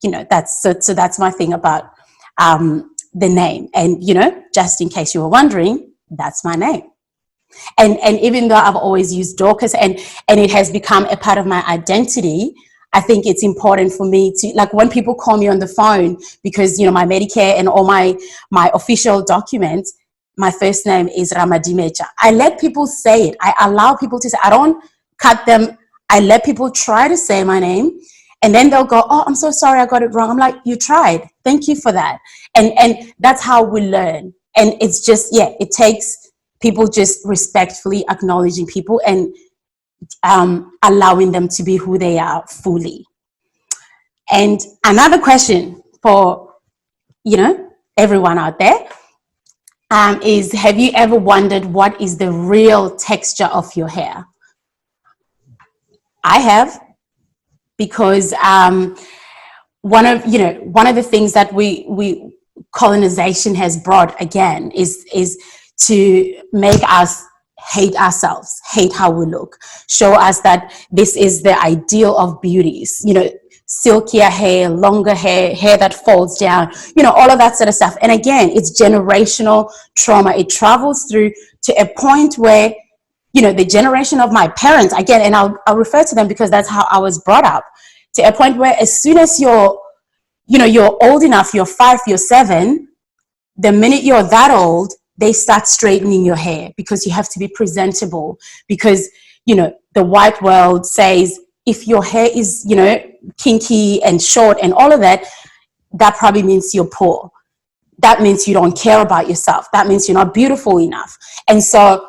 You know, so that's my thing about the name. And, you know, just in case you were wondering, that's my name. And even though I've always used Dorcas and it has become a part of my identity, I think it's important for me to, like, when people call me on the phone, because, you know, my Medicare and all my official documents, my first name is Ramadimech. I let people say it. I allow people to say, I don't cut them. I let people try to say my name, and then they'll go, oh, I'm so sorry, I got it wrong. I'm like, you tried. Thank you for that. And that's how we learn. And it's just, yeah, it takes people just respectfully acknowledging people and allowing them to be who they are fully. And another question for, you know, everyone out there is, have you ever wondered what is the real texture of your hair? I have, because one of the things that we colonization has brought again is to make us hate ourselves, hate how we look, show us that this is the ideal of beauties, silkier hair, longer hair that falls down, all of that sort of stuff. And again, it's generational trauma. It travels through to a point where, the generation of my parents, again, and I'll refer to them because that's how I was brought up, to a point where as soon as you're old enough, you're 5, you're 7, the minute you're that old, they start straightening your hair because you have to be presentable, because, the white world says if your hair is, kinky and short and all of that, that probably means you're poor. That means you don't care about yourself. That means you're not beautiful enough. And so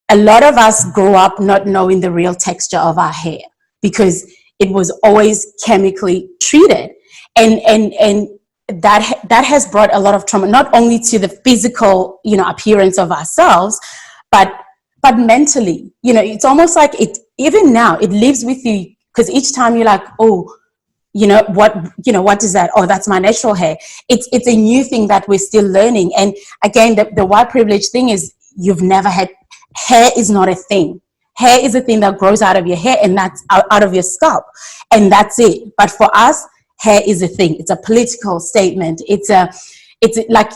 a lot of us grow up not knowing the real texture of our hair because it was always chemically treated. And that has brought a lot of trauma, not only to the physical, appearance of ourselves, but mentally, it's almost like it, even now, it lives with you, because each time you're like, oh, what is that? Oh, that's my natural hair. It's a new thing that we're still learning. And again, the white privilege thing is you've never had, hair is not a thing. Hair is a thing that grows out of your hair, and that's out of your scalp, and that's it. But for us, hair is a thing. It's a political statement. It's like,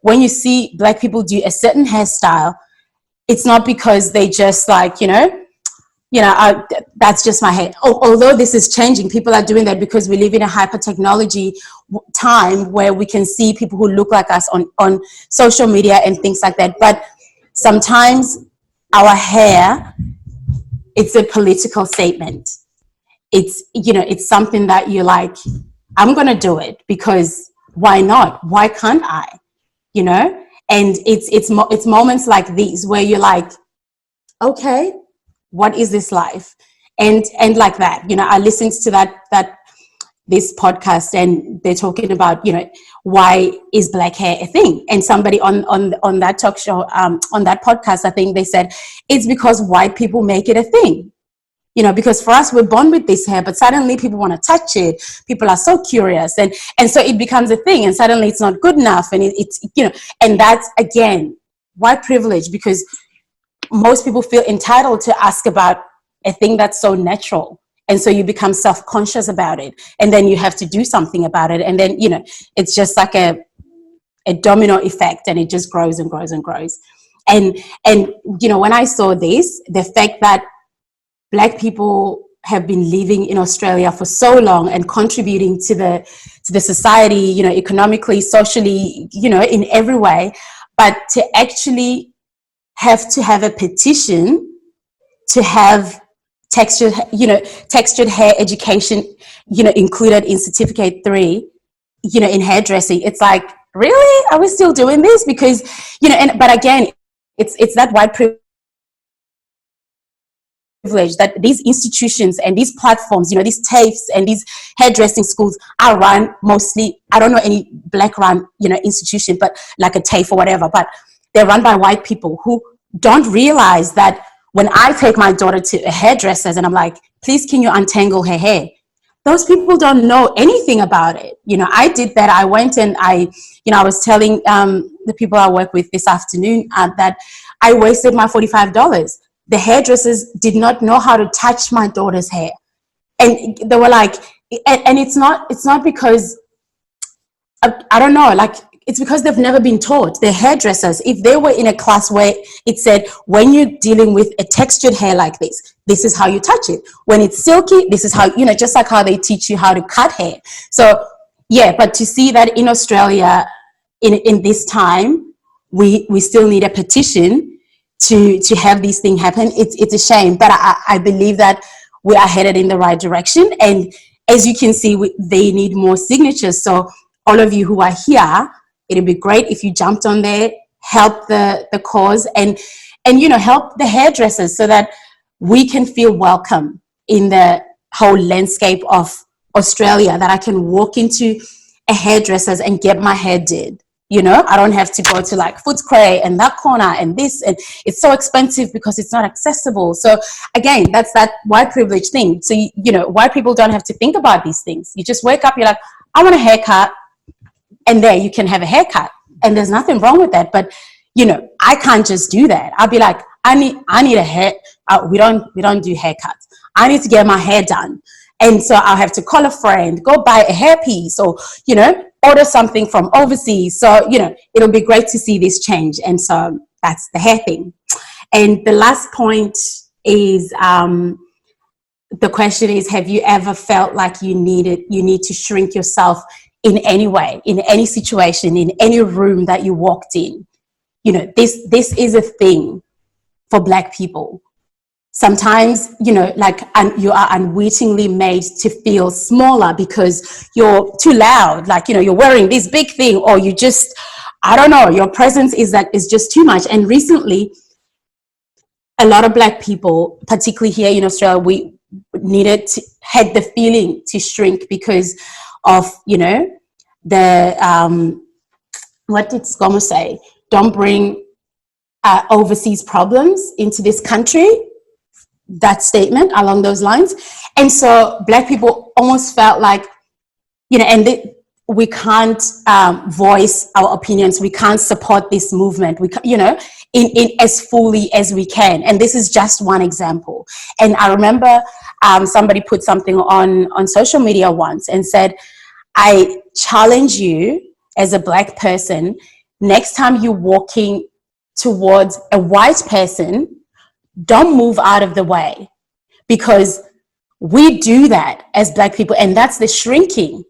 when you see Black people do a certain hairstyle, it's not because they just like, that's just my hair. Although this is changing, people are doing that because we live in a hyper technology time where we can see people who look like us on social media and things like that. But sometimes our hair, it's a political statement. It's something that you're like, I'm going to do it because why not? Why can't I? And it's moments like these where you're like, okay, what is this life? And like that, I listened to this podcast, and they're talking about, why is black hair a thing? And somebody on that talk show, on that podcast, I think they said, it's because white people make it a thing. Because for us, we're born with this hair, but suddenly people want to touch it. People are so curious. And so it becomes a thing, and suddenly it's not good enough. And it's and that's, again, white privilege, because most people feel entitled to ask about a thing that's so natural. And so you become self-conscious about it. And then you have to do something about it. And then, it's just like a domino effect, and it just grows and grows and grows. And when I saw this, the fact that Black people have been living in Australia for so long and contributing to the society, economically, socially, in every way, but to actually have a petition to have textured hair education, included in Certificate 3, in hairdressing. It's like, really? Are we still doing this? Because, but again, it's that white privilege that these institutions and these platforms, these TAFEs and these hairdressing schools are run mostly, I don't know any Black run, institution, but like a TAFE or whatever, but they're run by white people who don't realize that when I take my daughter to a hairdresser's and I'm like, please, can you untangle her hair? Those people don't know anything about it. I did that. I went and I was telling the people I work with this afternoon that I wasted my $45. The hairdressers did not know how to touch my daughter's hair. And they were like, and it's not because, I don't know, like, it's because they've never been taught. They're hairdressers. If they were in a class where it said, when you're dealing with a textured hair like this is how you touch it. When it's silky, this is how, just like how they teach you how to cut hair. So, yeah, but to see that in Australia, in this time, we still need a petition to have these things happen. It's a shame, but I believe that we are headed in the right direction. And as you can see, they need more signatures. So all of you who are here, it'd be great if you jumped on there, help the cause, and help the hairdressers so that we can feel welcome in the whole landscape of Australia, that I can walk into a hairdresser's and get my hair did, I don't have to go to like Footscray and that corner and this, and it's so expensive because it's not accessible. So again, that's that white privilege thing. So, white people don't have to think about these things. You just wake up, you're like, I want a haircut, and there you can have a haircut. And there's nothing wrong with that. But, I can't just do that. I'll be like, I need a hair. We don't do haircuts. I need to get my hair done. And so I'll have to call a friend, go buy a hairpiece, or, order something from overseas. So, it'll be great to see this change. And so that's the hair thing. And the last point is, the question is, have you ever felt like you need to shrink yourself in any way, in any situation, in any room that you walked in? This is a thing for Black people. Sometimes, you are unwittingly made to feel smaller because you're too loud, like, you're wearing this big thing, or you just, I don't know, your presence is just too much. And recently, a lot of Black people, particularly here in Australia, we had the feeling to shrink because of, the, what did ScoMo say? Don't bring overseas problems into this country. That statement along those lines. And so Black people almost felt like, we can't voice our opinions. We can't support this movement. We, in as fully as we can. And this is just one example. And I remember somebody put something on social media once and said, I challenge you as a Black person, next time you're walking towards a white person, don't move out of the way, because we do that as Black people, and that's the shrinking.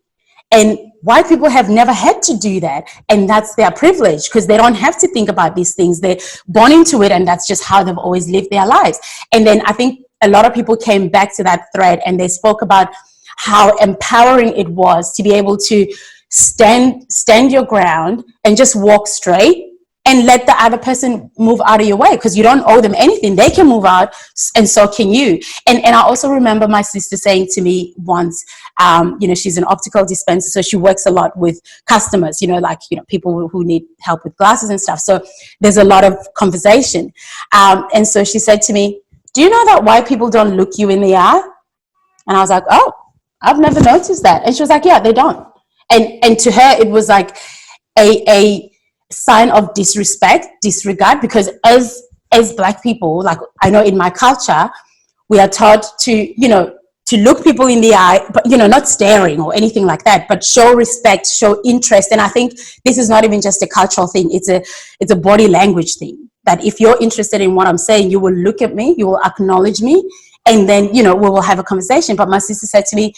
And white people have never had to do that, and that's their privilege because they don't have to think about these things. They're born into it, and that's just how they've always lived their lives. And then I think a lot of people came back to that thread and they spoke about how empowering it was to be able to stand your ground and just walk straight and let the other person move out of your way, because you don't owe them anything. They can move out, and so can you. And I also remember my sister saying to me once, she's an optical dispenser, so she works a lot with customers, people who need help with glasses and stuff. So there's a lot of conversation. And so she said to me, do you know that white people don't look you in the eye? And I was like, oh, I've never noticed that. And she was like, yeah, they don't. And to her, it was like a sign of disregard, because as Black people, like I know in my culture, we are taught to look people in the eye, but not staring or anything like that, but show respect, show interest. And I think this is not even just a cultural thing, it's a body language thing, that if you're interested in what I'm saying, you will look at me, you will acknowledge me, and then we will have a conversation. But my sister said to me,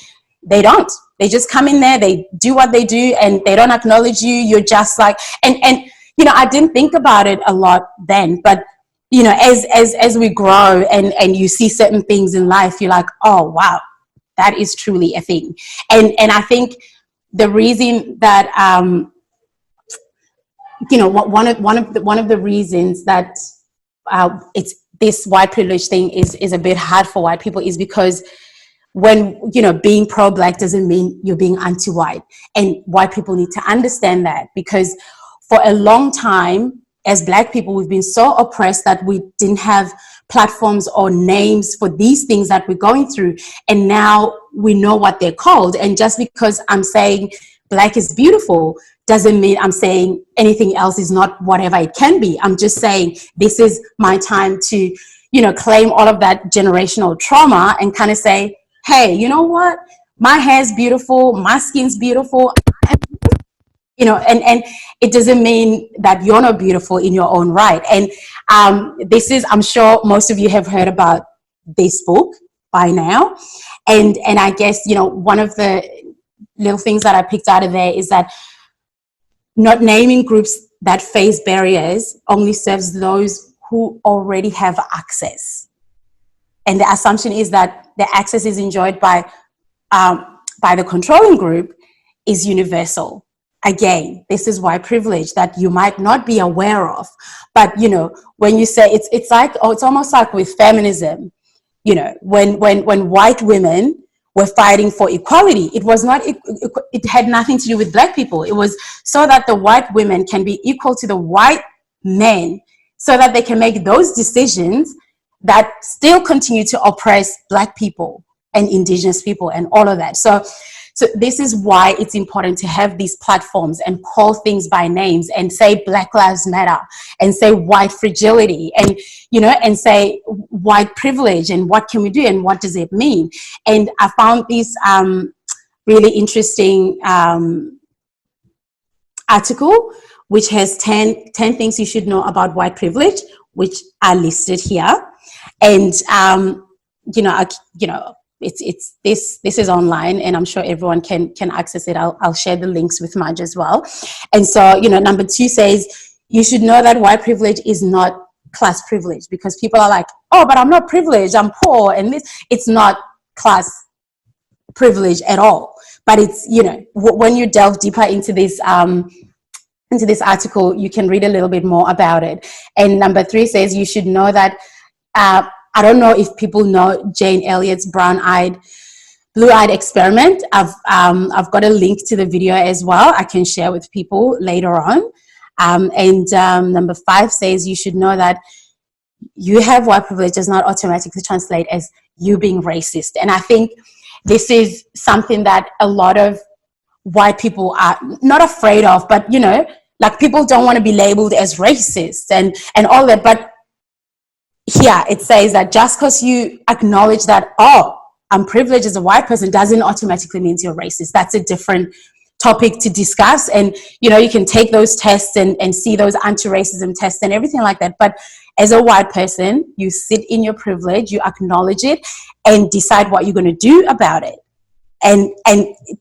they don't. They just come in there, they do what they do, and they don't acknowledge you. You're just like, and I didn't think about it a lot then, but as we grow and you see certain things in life, you're like, oh wow, that is truly a thing. And I think the reason that one of the reasons that it's this white privilege thing is a bit hard for white people is because when, being pro-Black doesn't mean you're being anti-white. And white people need to understand that, because for a long time, as Black people, we've been so oppressed that we didn't have platforms or names for these things that we're going through. And now we know what they're called. And just because I'm saying Black is beautiful doesn't mean I'm saying anything else is not whatever it can be. I'm just saying this is my time to, claim all of that generational trauma and kind of say, hey, you know what? My hair's beautiful, my skin's beautiful, and it doesn't mean that you're not beautiful in your own right. And I'm sure most of you have heard about this book by now. And I guess, one of the little things that I picked out of there is that not naming groups that face barriers only serves those who already have access. And the assumption is that the access is enjoyed by the controlling group is universal. Again, this is white privilege that you might not be aware of. But, when you say it's almost like with feminism, when white women were fighting for equality. It was not, it had nothing to do with black people. It was so that the white women can be equal to the white men, so that they can make those decisions that still continue to oppress black people and indigenous people and all of that. So this is why it's important to have these platforms and call things by names and say Black Lives Matter and say white fragility and, you know, and say white privilege and what can we do and what does it mean? And I found this really interesting article which has 10 things you should know about white privilege, which are listed here. And, this is online, and I'm sure everyone can access it. I'll share the links with Marge as well. And so, number 2 says, you should know that white privilege is not class privilege, because people are like, oh, but I'm not privileged, I'm poor, and this. It's not class privilege at all. But it's, when you delve deeper into this article, you can read a little bit more about it. And number 3 says, you should know that, I don't know if people know Jane Elliott's blue-eyed experiment. I've got a link to the video as well. I can share with people later on. Number 5 says, you should know that you have white privilege does not automatically translate as you being racist. And I think this is something that a lot of white people are not afraid of, but, like, people don't want to be labeled as racist and all that. But here it says that just because you acknowledge that, oh, I'm privileged as a white person, doesn't automatically mean you're racist. That's a different topic to discuss. And, you can take those tests and see those anti-racism tests and everything like that. But as a white person, you sit in your privilege, you acknowledge it, and decide what you're going to do about it. And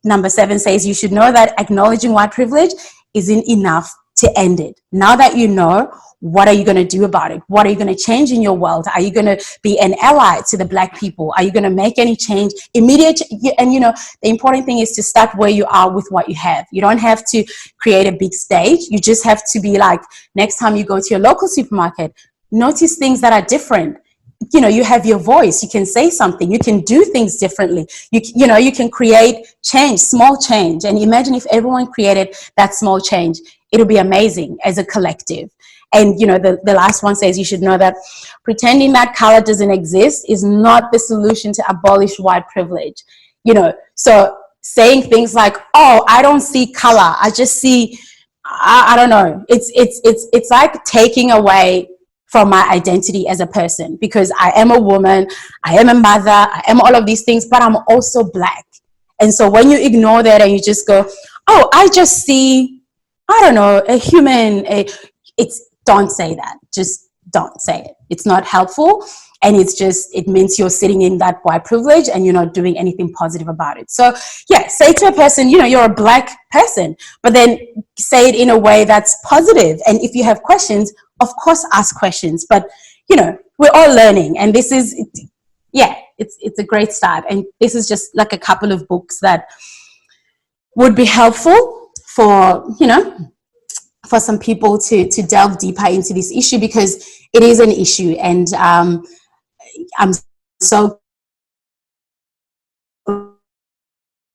number 7 says, you should know that acknowledging white privilege isn't enough to end it. Now that you know, what are you going to do about it? What are you going to change in your world? Are you going to be an ally to the black people? Are you going to make any change immediate? And, the important thing is to start where you are with what you have. You don't have to create a big stage. You just have to be like, next time you go to your local supermarket, notice things that are different. You have your voice. You can say something. You can do things differently. You can create change, small change. And imagine if everyone created that small change. It'll be amazing as a collective. And, the last one says, you should know that pretending that color doesn't exist is not the solution to abolish white privilege. So saying things like, oh, I don't see color, I just see, I don't know. It's like taking away from my identity as a person, because I am a woman, I am a mother, I am all of these things, but I'm also black. And so when you ignore that and you just go, oh, I just see, I don't know, a human, don't say that. Just don't say it. It's not helpful. And it means you're sitting in that white privilege and you're not doing anything positive about it. So yeah, say to a person, you're a black person, but then say it in a way that's positive. And if you have questions, of course, ask questions. But, we're all learning. And this is, it's a great start. And this is just like a couple of books that would be helpful for, for some people to delve deeper into this issue, because it is an issue. And I'm so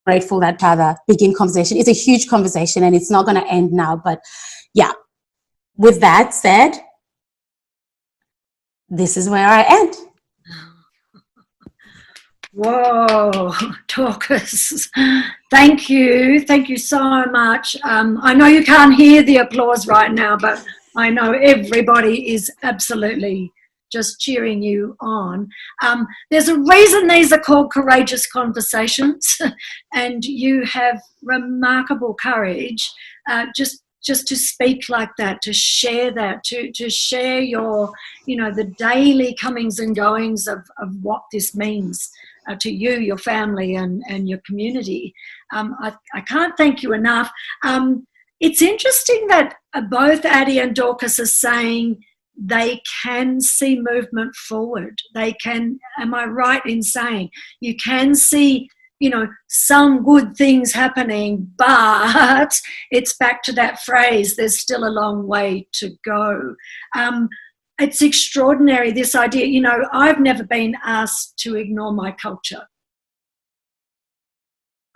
grateful that Father begin conversation. It's a huge conversation and it's not going to end now. But yeah, with that said, this is where I end. Whoa, Dorcas, thank you so much. I know you can't hear the applause right now, but I know everybody is absolutely just cheering you on. There's a reason these are called courageous conversations, and you have remarkable courage just to speak like that, to share that, to share your, the daily comings and goings of what this means to you, your family, and your community. I can't thank you enough. It's interesting that both Addie and Dorcas are saying they can see movement forward. They can, am I right in saying, you can see, some good things happening, but it's back to that phrase, there's still a long way to go. It's extraordinary, this idea. I've never been asked to ignore my culture.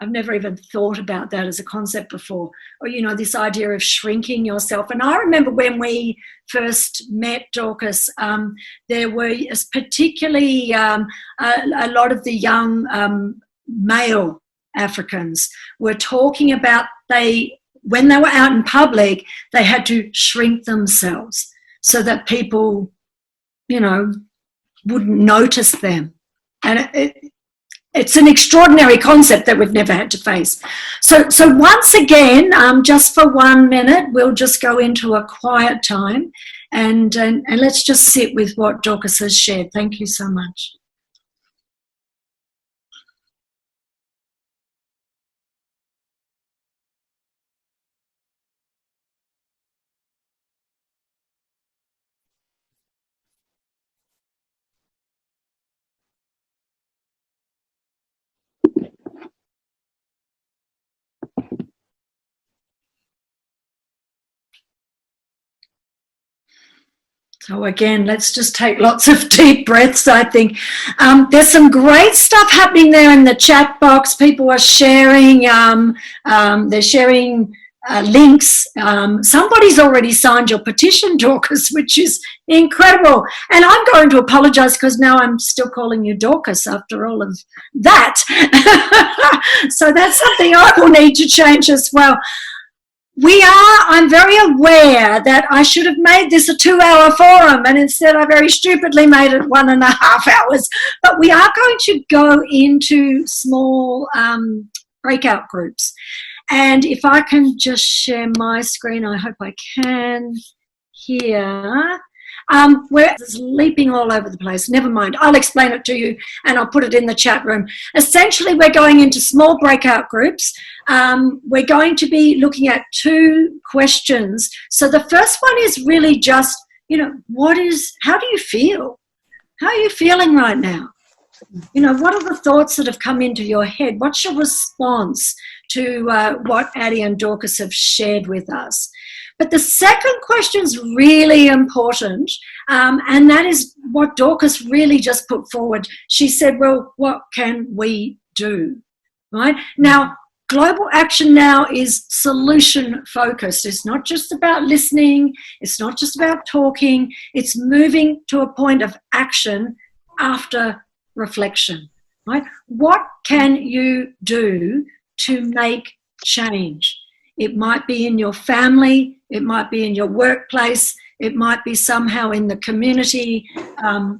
I've never even thought about that as a concept before. Or, you know, this idea of shrinking yourself. And I remember when we first met, Dorcas, there were particularly a lot of the young male Africans were talking about when they were out in public, they had to shrink themselves so that people, you know, wouldn't notice them. And it's an extraordinary concept that we've never had to face. So once again, just for 1 minute, we'll just go into a quiet time and let's just sit with what Dorcas has shared. Thank you so much. So again, let's just take lots of deep breaths, I think. There's some great stuff happening there in the chat box. People are sharing, they're sharing links. Somebody's already signed your petition, Dorcas, which is incredible. And I'm going to apologise because now I'm still calling you Dorcas after all of that. So that's something I will need to change as well. I'm very aware that I should have made this a 2-hour forum, and instead I very stupidly made it 1.5 hours. But we are going to go into small breakout groups. And if I can just share my screen, I hope I can here. Where it's leaping all over the place. Never mind. I'll explain it to you and I'll put it in the chat room. Essentially, we're going into small breakout groups. We're going to be looking at 2 questions. So the first one is really just, you know, how do you feel? How are you feeling right now? You know, what are the thoughts that have come into your head? What's your response to what Addie and Dorcas have shared with us? But the second question is really important, and that is what Dorcas really just put forward. She said, well, what can we do? Right? Now, global action now is solution focused. It's not just about listening. It's not just about talking. It's moving to a point of action after reflection. Right? What can you do to make change? It might be in your family, it might be in your workplace, it might be somehow in the community.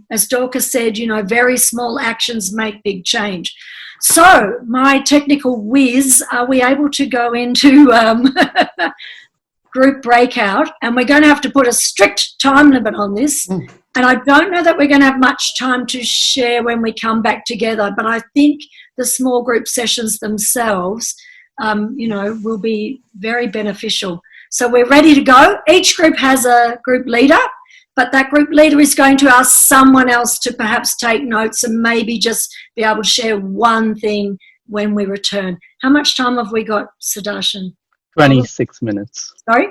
As Dorcas said, you know, very small actions make big change. So, my technical whiz, are we able to go into group breakout? And we're going to have to put a strict time limit on this. And I don't know that we're going to have much time to share when we come back together, but I think the small group sessions themselves you know, will be very beneficial. So we're ready to go. Each group has a group leader, but that group leader is going to ask someone else to perhaps take notes and maybe just be able to share one thing when we return. How much time have we got, Sudarshan? 26 minutes. Sorry?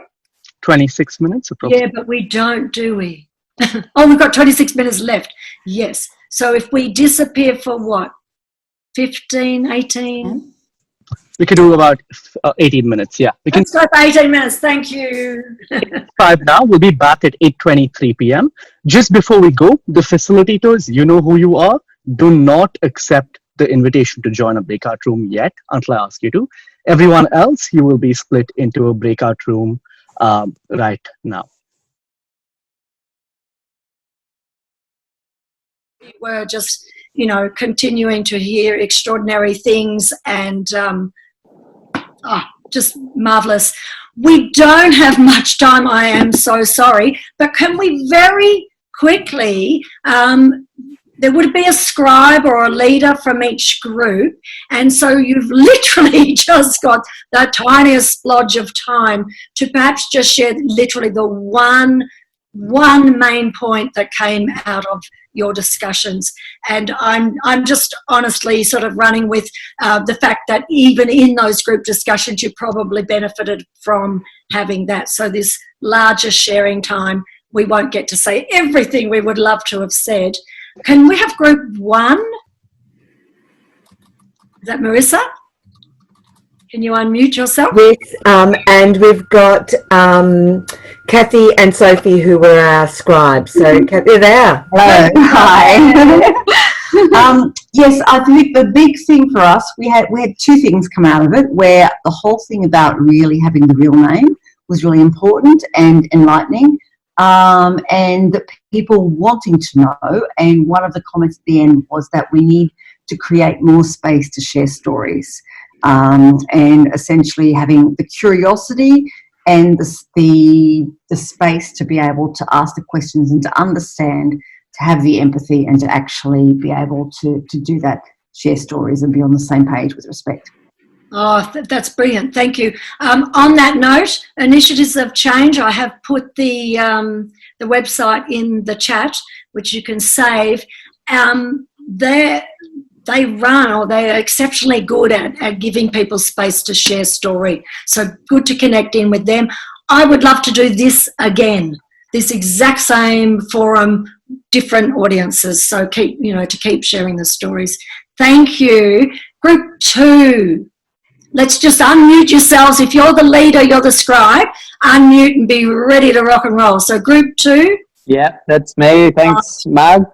26 minutes approximately. Yeah, but we don't, do we? Oh, we've got 26 minutes left. Yes. So if we disappear for what? 15, 18? We could do about 18 minutes, yeah. Let's go for 18 minutes, thank you. 5 now, we'll be back at 8:23 p.m. Just before we go, the facilitators, you know who you are. Do not accept the invitation to join a breakout room yet until I ask you to. Everyone else, you will be split into a breakout room right now. We're just, you know, continuing to hear extraordinary things and just marvelous. We don't have much time, I am so sorry, but can we very quickly, there would be a scribe or a leader from each group, and so you've literally just got the tiniest splodge of time to perhaps just share literally the one main point that came out of your discussions. And I'm just honestly sort of running with the fact that even in those group discussions, you probably benefited from having that. So this larger sharing time, we won't get to say everything we would love to have said. Can we have group 1? Is that Marissa? Can you unmute yourself? And we've got Kathy and Sophie, who were our scribes. So Kathy, there. Hello. Hi. Yes, I think the big thing for us, we had two things come out of it, where the whole thing about really having the real name was really important and enlightening, and the people wanting to know. And one of the comments at the end was that we need to create more space to share stories, and essentially having the curiosity and the space to be able to ask the questions and to understand, to have the empathy and to actually be able to do that, share stories and be on the same page with respect. Oh, that's brilliant. Thank you. On that note, Initiatives of Change, I have put the website in the chat, which you can save. They run, or they're exceptionally good at giving people space to share story. So good to connect in with them. I would love to do this again, this exact same forum, different audiences. So keep sharing the stories. Thank you. Group 2. Let's just unmute yourselves. If you're the leader, you're the scribe, unmute and be ready to rock and roll. So group 2. Yeah, that's me. Thanks, Marg.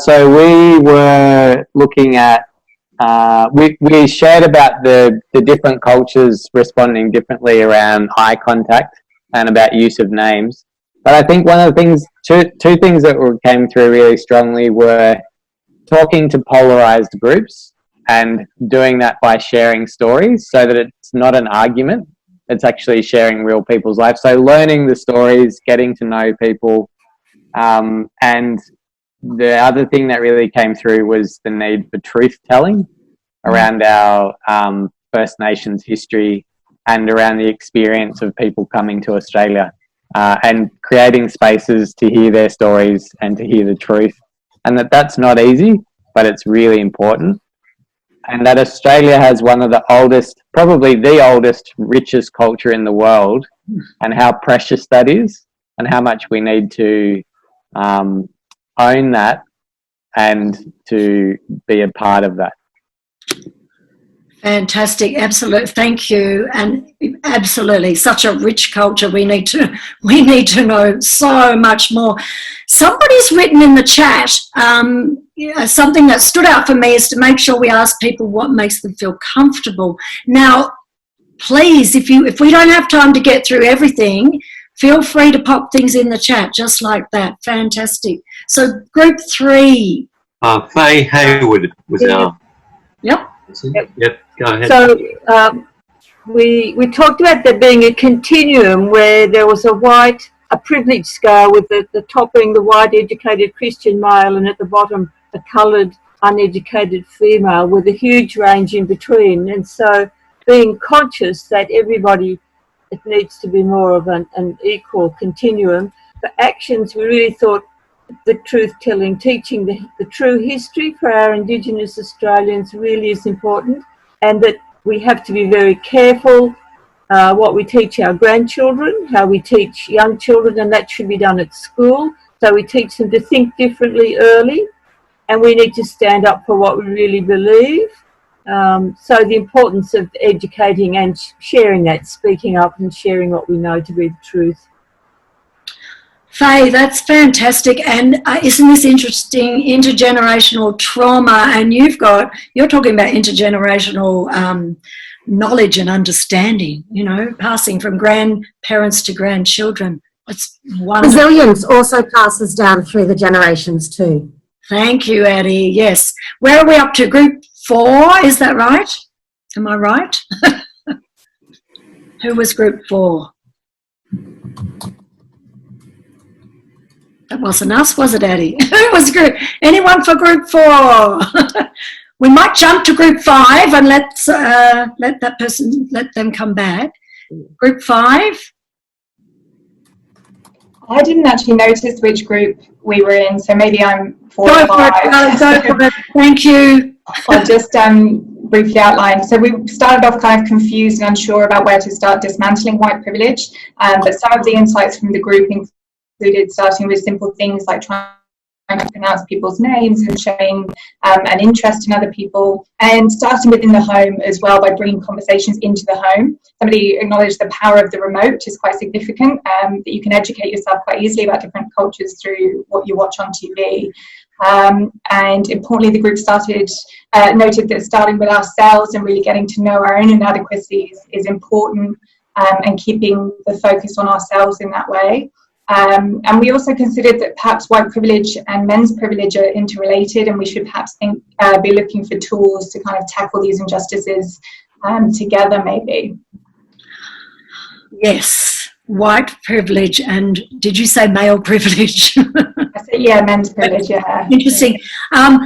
So we were looking at, we shared about the different cultures responding differently around eye contact and about use of names. But I think one of the things, two things that came through really strongly were talking to polarized groups and doing that by sharing stories so that it's not an argument. It's actually sharing real people's lives. So learning the stories, getting to know people, and the other thing that really came through was the need for truth-telling around our First Nations history and around the experience of people coming to Australia, and creating spaces to hear their stories and to hear the truth. And that's not easy, but it's really important. And that Australia has one of the oldest, probably the oldest, richest culture in the world, and how precious that is and how much we need to own that and to be a part of that. Fantastic, absolute. Thank you, and absolutely, such a rich culture. We need to know so much more. Somebody's written in the chat, something that stood out for me is to make sure we ask people what makes them feel comfortable. Now, please, if we don't have time to get through everything, feel free to pop things in the chat just like that. Fantastic. So group 3. Faye Hayward was our... Yep. Yep, go ahead. So we talked about there being a continuum where there was a privilege scale with the top being the white educated Christian male and at the bottom a coloured uneducated female with a huge range in between. And so being conscious that everybody, it needs to be more of an equal continuum. For actions, we really thought the truth-telling, teaching the true history for our Indigenous Australians really is important, and that we have to be very careful what we teach our grandchildren, how we teach young children, and that should be done at school. So we teach them to think differently early, and we need to stand up for what we really believe. So the importance of educating and sharing that, speaking up and sharing what we know to be the truth. Faye, that's fantastic. And isn't this interesting, intergenerational trauma? And you're talking about intergenerational knowledge and understanding, passing from grandparents to grandchildren. It's wonderful. Resilience also passes down through the generations too. Thank you, Addie. Yes. Where are we up to? Group 4, is that right? Am I right? Who was group 4? That wasn't us, was it, Addie? Who was anyone for group 4? We might jump to group 5 and let them come back. Group 5. I didn't actually notice which group we were in, so maybe I'm 4 or 5. Go for it. Thank you. I'll just briefly outline. So we started off kind of confused and unsure about where to start dismantling white privilege, but some of the insights from the group included starting with simple things like trying to pronounce people's names and showing an interest in other people, and starting within the home as well by bringing conversations into the home. Somebody acknowledged the power of the remote, which is quite significant, that you can educate yourself quite easily about different cultures through what you watch on TV. And importantly, the group noted that starting with ourselves and really getting to know our own inadequacies is important, and keeping the focus on ourselves in that way. And we also considered that perhaps white privilege and men's privilege are interrelated, and we should perhaps be looking for tools to kind of tackle these injustices together, maybe. Yes, white privilege, and did you say male privilege? I said, yeah, men's privilege, yeah. Interesting.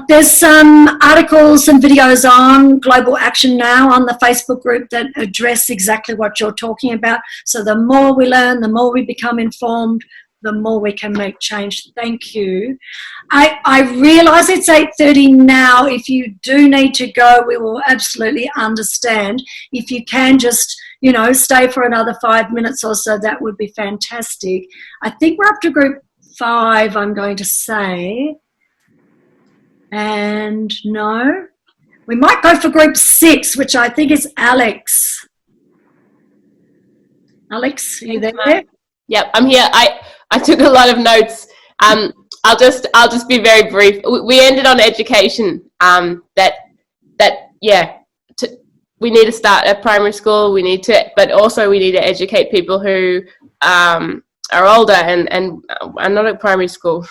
There's some articles and videos on Global Action Now on the Facebook group that address exactly what you're talking about. So the more we learn, the more we become informed, the more we can make change. Thank you. I realise it's 8:30 now. If you do need to go, we will absolutely understand. If you can just, you know, stay for another 5 minutes or so, that would be fantastic. I think we're up to group 5, I'm going to say. And no, we might go for group 6, which I think is Alex. Alex, are you there? Yep, I'm here. I took a lot of notes. I'll just be very brief. We ended on education. We need to start at primary school. But also we need to educate people who are older and are not at primary school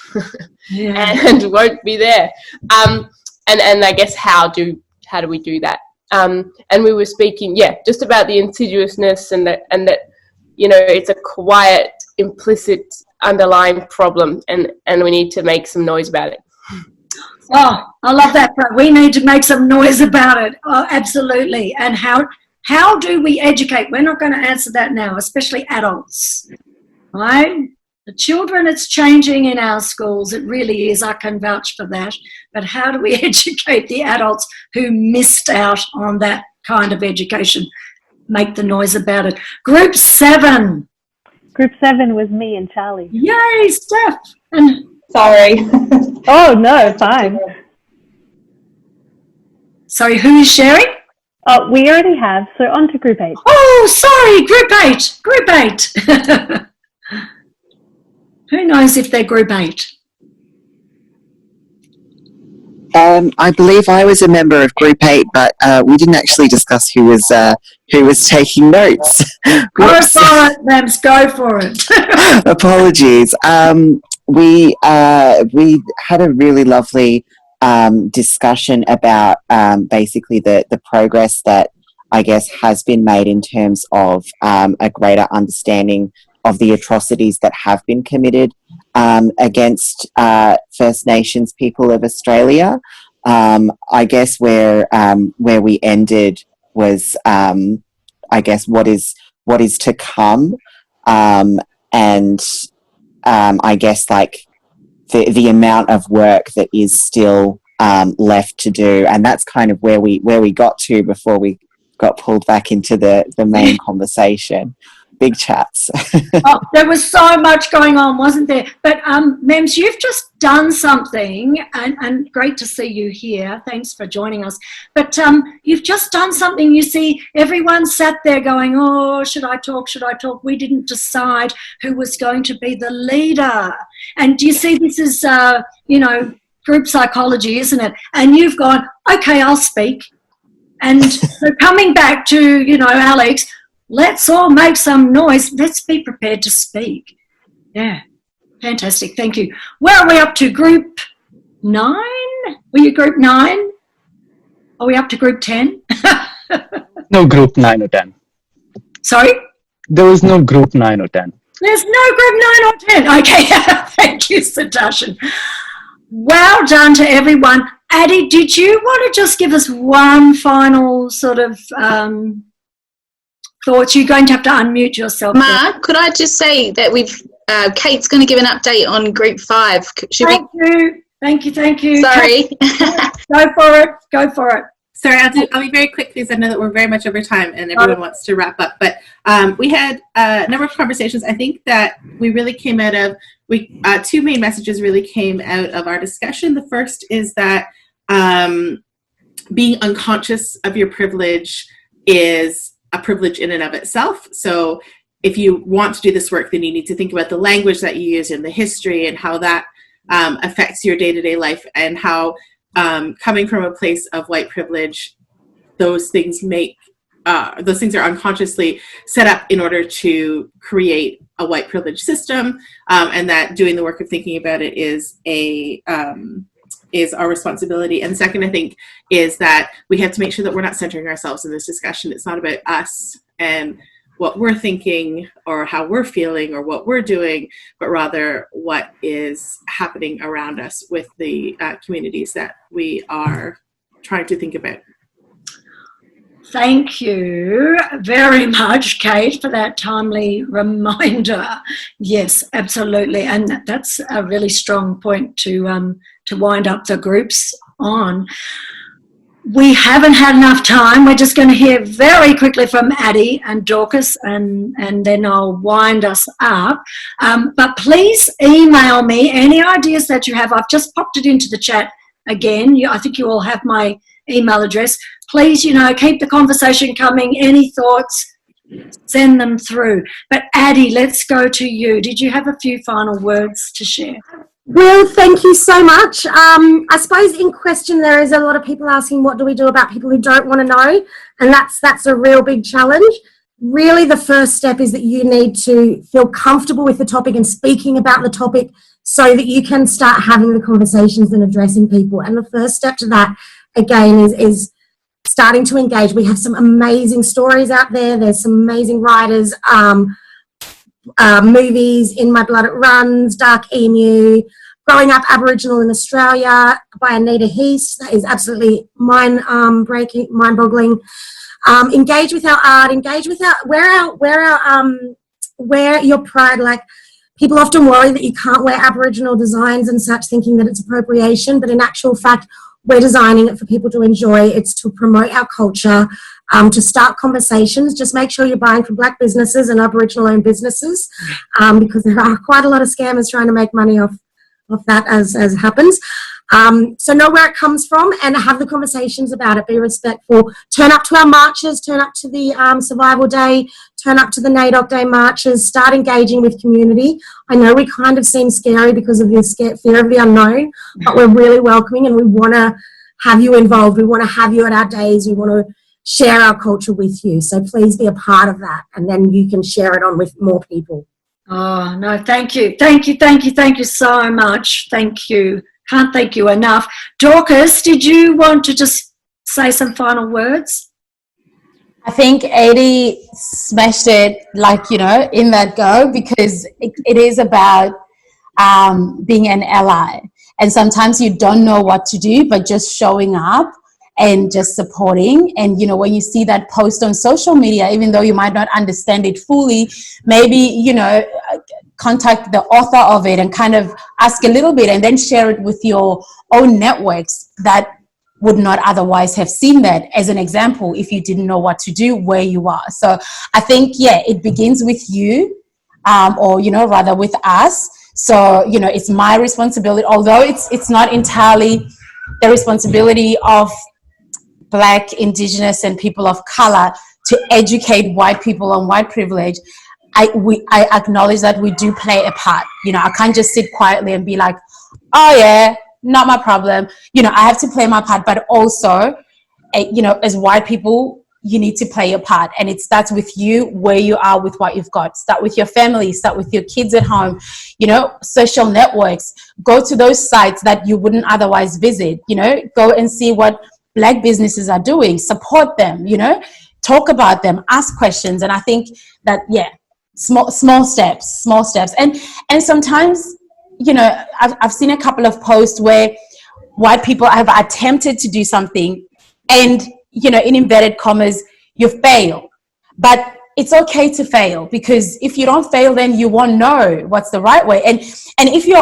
and won't be there. And I guess how do we do that? And we were speaking, just about the insidiousness and that you know, it's a quiet, implicit, underlying problem, and we need to make some noise about it. Oh, I love that. We need to make some noise about it. Oh, absolutely. And how do we educate? We're not going to answer that now, especially adults, right? The children, it's changing in our schools. It really is. I can vouch for that. But how do we educate the adults who missed out on that kind of education? Make the noise about it. Group 7. Group 7 was me and Charlie. Yay, Steph. Sorry. Oh, no, fine. Sorry, who is sharing? Oh, we already have, so on to Group 8. Oh, sorry, Group 8. Who knows if they're Group 8? I believe I was a member of Group 8, but we didn't actually discuss who was taking notes. Go for it, Babs, go for it. Apologies. We had a really lovely discussion about basically the progress that I guess has been made in terms of a greater understanding of the atrocities that have been committed against First Nations people of Australia. I guess where we ended was I guess what is to come, and I guess like the amount of work that is still left to do, and that's kind of where we got to before we got pulled back into the main conversation. Big chats. Oh, there was so much going on, wasn't there? But Mems, you've just done something, and great to see you here. Thanks for joining us. But you've just done something. You see, everyone sat there going, oh, should I talk? We didn't decide who was going to be the leader. And do you see, this is, group psychology, isn't it? And you've gone, okay, I'll speak. And so coming back to, Alex, let's all make some noise. Let's be prepared to speak. Yeah, fantastic. Thank you. Where are we up to? Group 9? Were you group 9? Are we up to group 10? No group 9 or 10. Sorry? There was no group 9 or 10. There's no group 9 or 10. Okay, thank you, Satashan. Well done to everyone. Addie, did you want to just give us one final sort of thoughts? You're going to have to unmute yourself. Mark, could I just say that Kate's going to give an update on Group 5. Thank you. Sorry. Kate, go for it. Sorry, I'll be very quick because I know that we're very much over time and everyone wants to wrap up. But we had a number of conversations. I think that we really came out of, two main messages really came out of our discussion. The first is that being unconscious of your privilege is a privilege in and of itself. So if you want to do this work, then you need to think about the language that you use and the history and how that affects your day-to-day life, and how coming from a place of white privilege, those things are unconsciously set up in order to create a white privilege system, and that doing the work of thinking about it is our responsibility. And second, I think, is that we have to make sure that we're not centering ourselves in this discussion. It's not about us and what we're thinking or how we're feeling or what we're doing, but rather what is happening around us with the communities that we are trying to think about. Thank you very much, Kate, for that timely reminder. Yes, absolutely. And that's a really strong point to wind up the groups on. We haven't had enough time. We're just going to hear very quickly from Addie and Dorcas, and then I'll wind us up. But please email me any ideas that you have. I've just popped it into the chat again. I think you all have my email address. Please, keep the conversation coming. Any thoughts, send them through. But Addie, let's go to you. Did you have a few final words to share? Well, thank you so much. I suppose in question there is a lot of people asking, what do we do about people who don't want to know? And that's a real big challenge. Really, the first step is that you need to feel comfortable with the topic and speaking about the topic so that you can start having the conversations and addressing people. And the first step to that, again, is starting to engage. We have some amazing stories out there. There's some amazing writers, movies, In My Blood It Runs, Dark Emu, Growing Up Aboriginal in Australia by Anita Heath. That is absolutely mind-boggling. Engage with our art, engage with wear your pride. Like, people often worry that you can't wear Aboriginal designs and such, thinking that it's appropriation, but in actual fact, we're designing it for people to enjoy. It's to promote our culture, to start conversations. Just make sure you're buying from Black businesses and Aboriginal-owned businesses, because there are quite a lot of scammers trying to make money off that as happens. So know where it comes from and have the conversations about it. Be respectful. Turn up to our marches, turn up to the Survival Day, turn up to the NAIDOC Day marches, start engaging with community. I know we kind of seem scary because of this fear of the unknown, but we're really welcoming and we want to have you involved. We want to have you at our days. We want to share our culture with you. So please be a part of that, and then you can share it on with more people. Oh, no, thank you. Thank you so much. Thank you. Can't thank you enough. Dorcas, did you want to just say some final words? I think Adie smashed it, in that go, because it is about being an ally. And sometimes you don't know what to do, but just showing up and just supporting. And, when you see that post on social media, even though you might not understand it fully, maybe, contact the author of it and kind of ask a little bit and then share it with your own networks that would not otherwise have seen that, as an example, if you didn't know what to do where you are. So I think, it begins with you, or, rather with us. So, it's my responsibility, although it's not entirely the responsibility of Black, Indigenous and people of color to educate white people on white privilege. I acknowledge that we do play a part. I can't just sit quietly and be like, oh yeah, not my problem. I have to play my part, but also, as white people, you need to play your part. And it starts with you, where you are with what you've got. Start with your family, start with your kids at home, social networks. Go to those sites that you wouldn't otherwise visit, go and see what Black businesses are doing, support them, talk about them, ask questions. And I think that, small steps. And sometimes, I've seen a couple of posts where white people have attempted to do something and, in inverted commas, you fail. But it's okay to fail, because if you don't fail, then you won't know what's the right way. And if you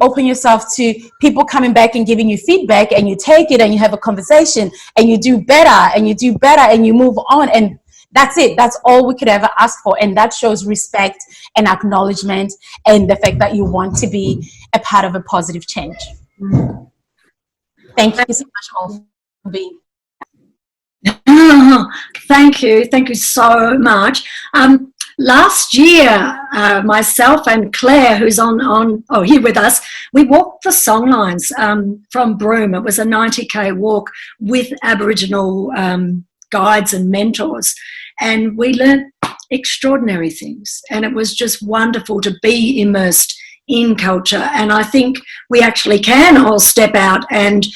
open yourself to people coming back and giving you feedback, and you take it and you have a conversation and you do better and you do better and you move on, and that's it. That's all we could ever ask for. And that shows respect and acknowledgement and the fact that you want to be a part of a positive change. Thank you so much all for being. Thank you so much. Last year, myself and Claire, who's here with us, we walked the songlines from Broome. It was a 90k walk with Aboriginal guides and mentors, and we learnt extraordinary things, and it was just wonderful to be immersed in culture. And I think we actually can all step out and,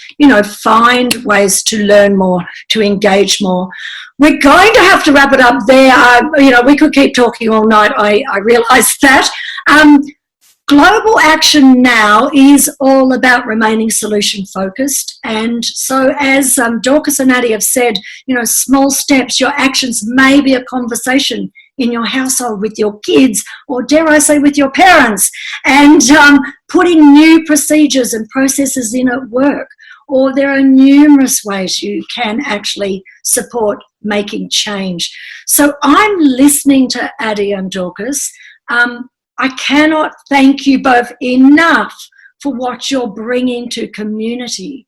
find ways to learn more, to engage more. We're going to have to wrap it up there. We could keep talking all night. I realise that. Global action now is all about remaining solution focused. And so as Dorcas and Addie have said, small steps, your actions may be a conversation in your household with your kids, or dare I say with your parents, and putting new procedures and processes in at work. Or there are numerous ways you can actually support making change. So I'm listening to Addie and Dorcas. I cannot thank you both enough for what you're bringing to community.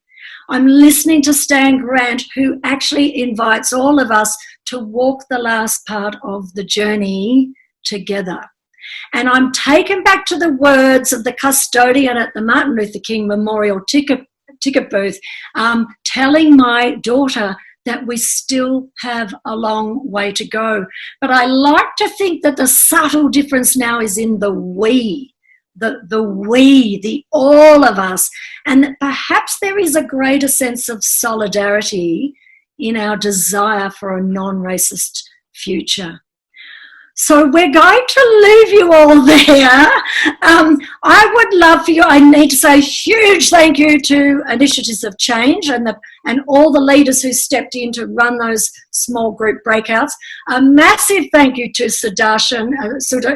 I'm listening to Stan Grant, who actually invites all of us to walk the last part of the journey together. And I'm taken back to the words of the custodian at the Martin Luther King Memorial ticket booth, telling my daughter that we still have a long way to go. But I like to think that the subtle difference now is in the we, the all of us, and that perhaps there is a greater sense of solidarity in our desire for a non-racist future. So we're going to leave you all there. I would love for you, I need to say a huge thank you to Initiatives of Change and all the leaders who stepped in to run those small group breakouts. A massive thank you to Sudarshan.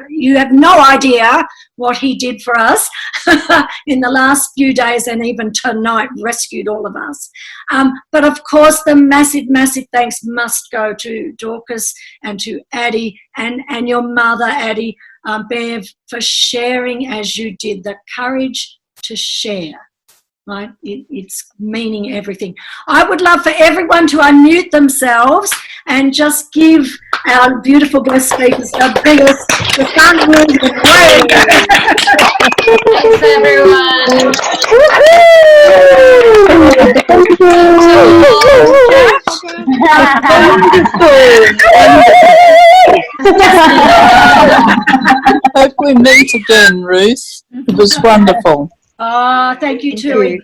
You have no idea what he did for us in the last few days, and even tonight rescued all of us. But of course, the massive thanks must go to Dorcas and to Addie and your mother, Addie, Bev, for sharing as you did, the courage to share. Right? It's meaning everything. I would love for everyone to unmute themselves and just give our beautiful guest speakers the biggest, the front room of wave. Thanks, everyone. Hope we meet again, Ruth. It was wonderful. Oh, thank you too.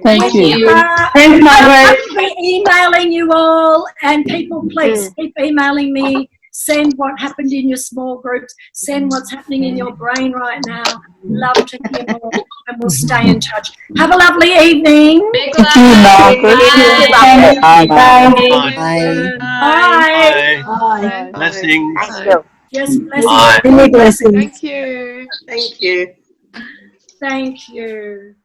Thank you. Thanks, Margaret. I'll be emailing you all, and people, please keep emailing me. Send what happened in your small groups. Send what's happening in your brain right now. Love to hear more, and we'll stay in touch. Have a lovely evening. Thank you, Margaret. Bye. Bye. Bye. Blessings. Thank you. Yes, blessings. Bye. Blessings. Thank you. Thank you. Thank you.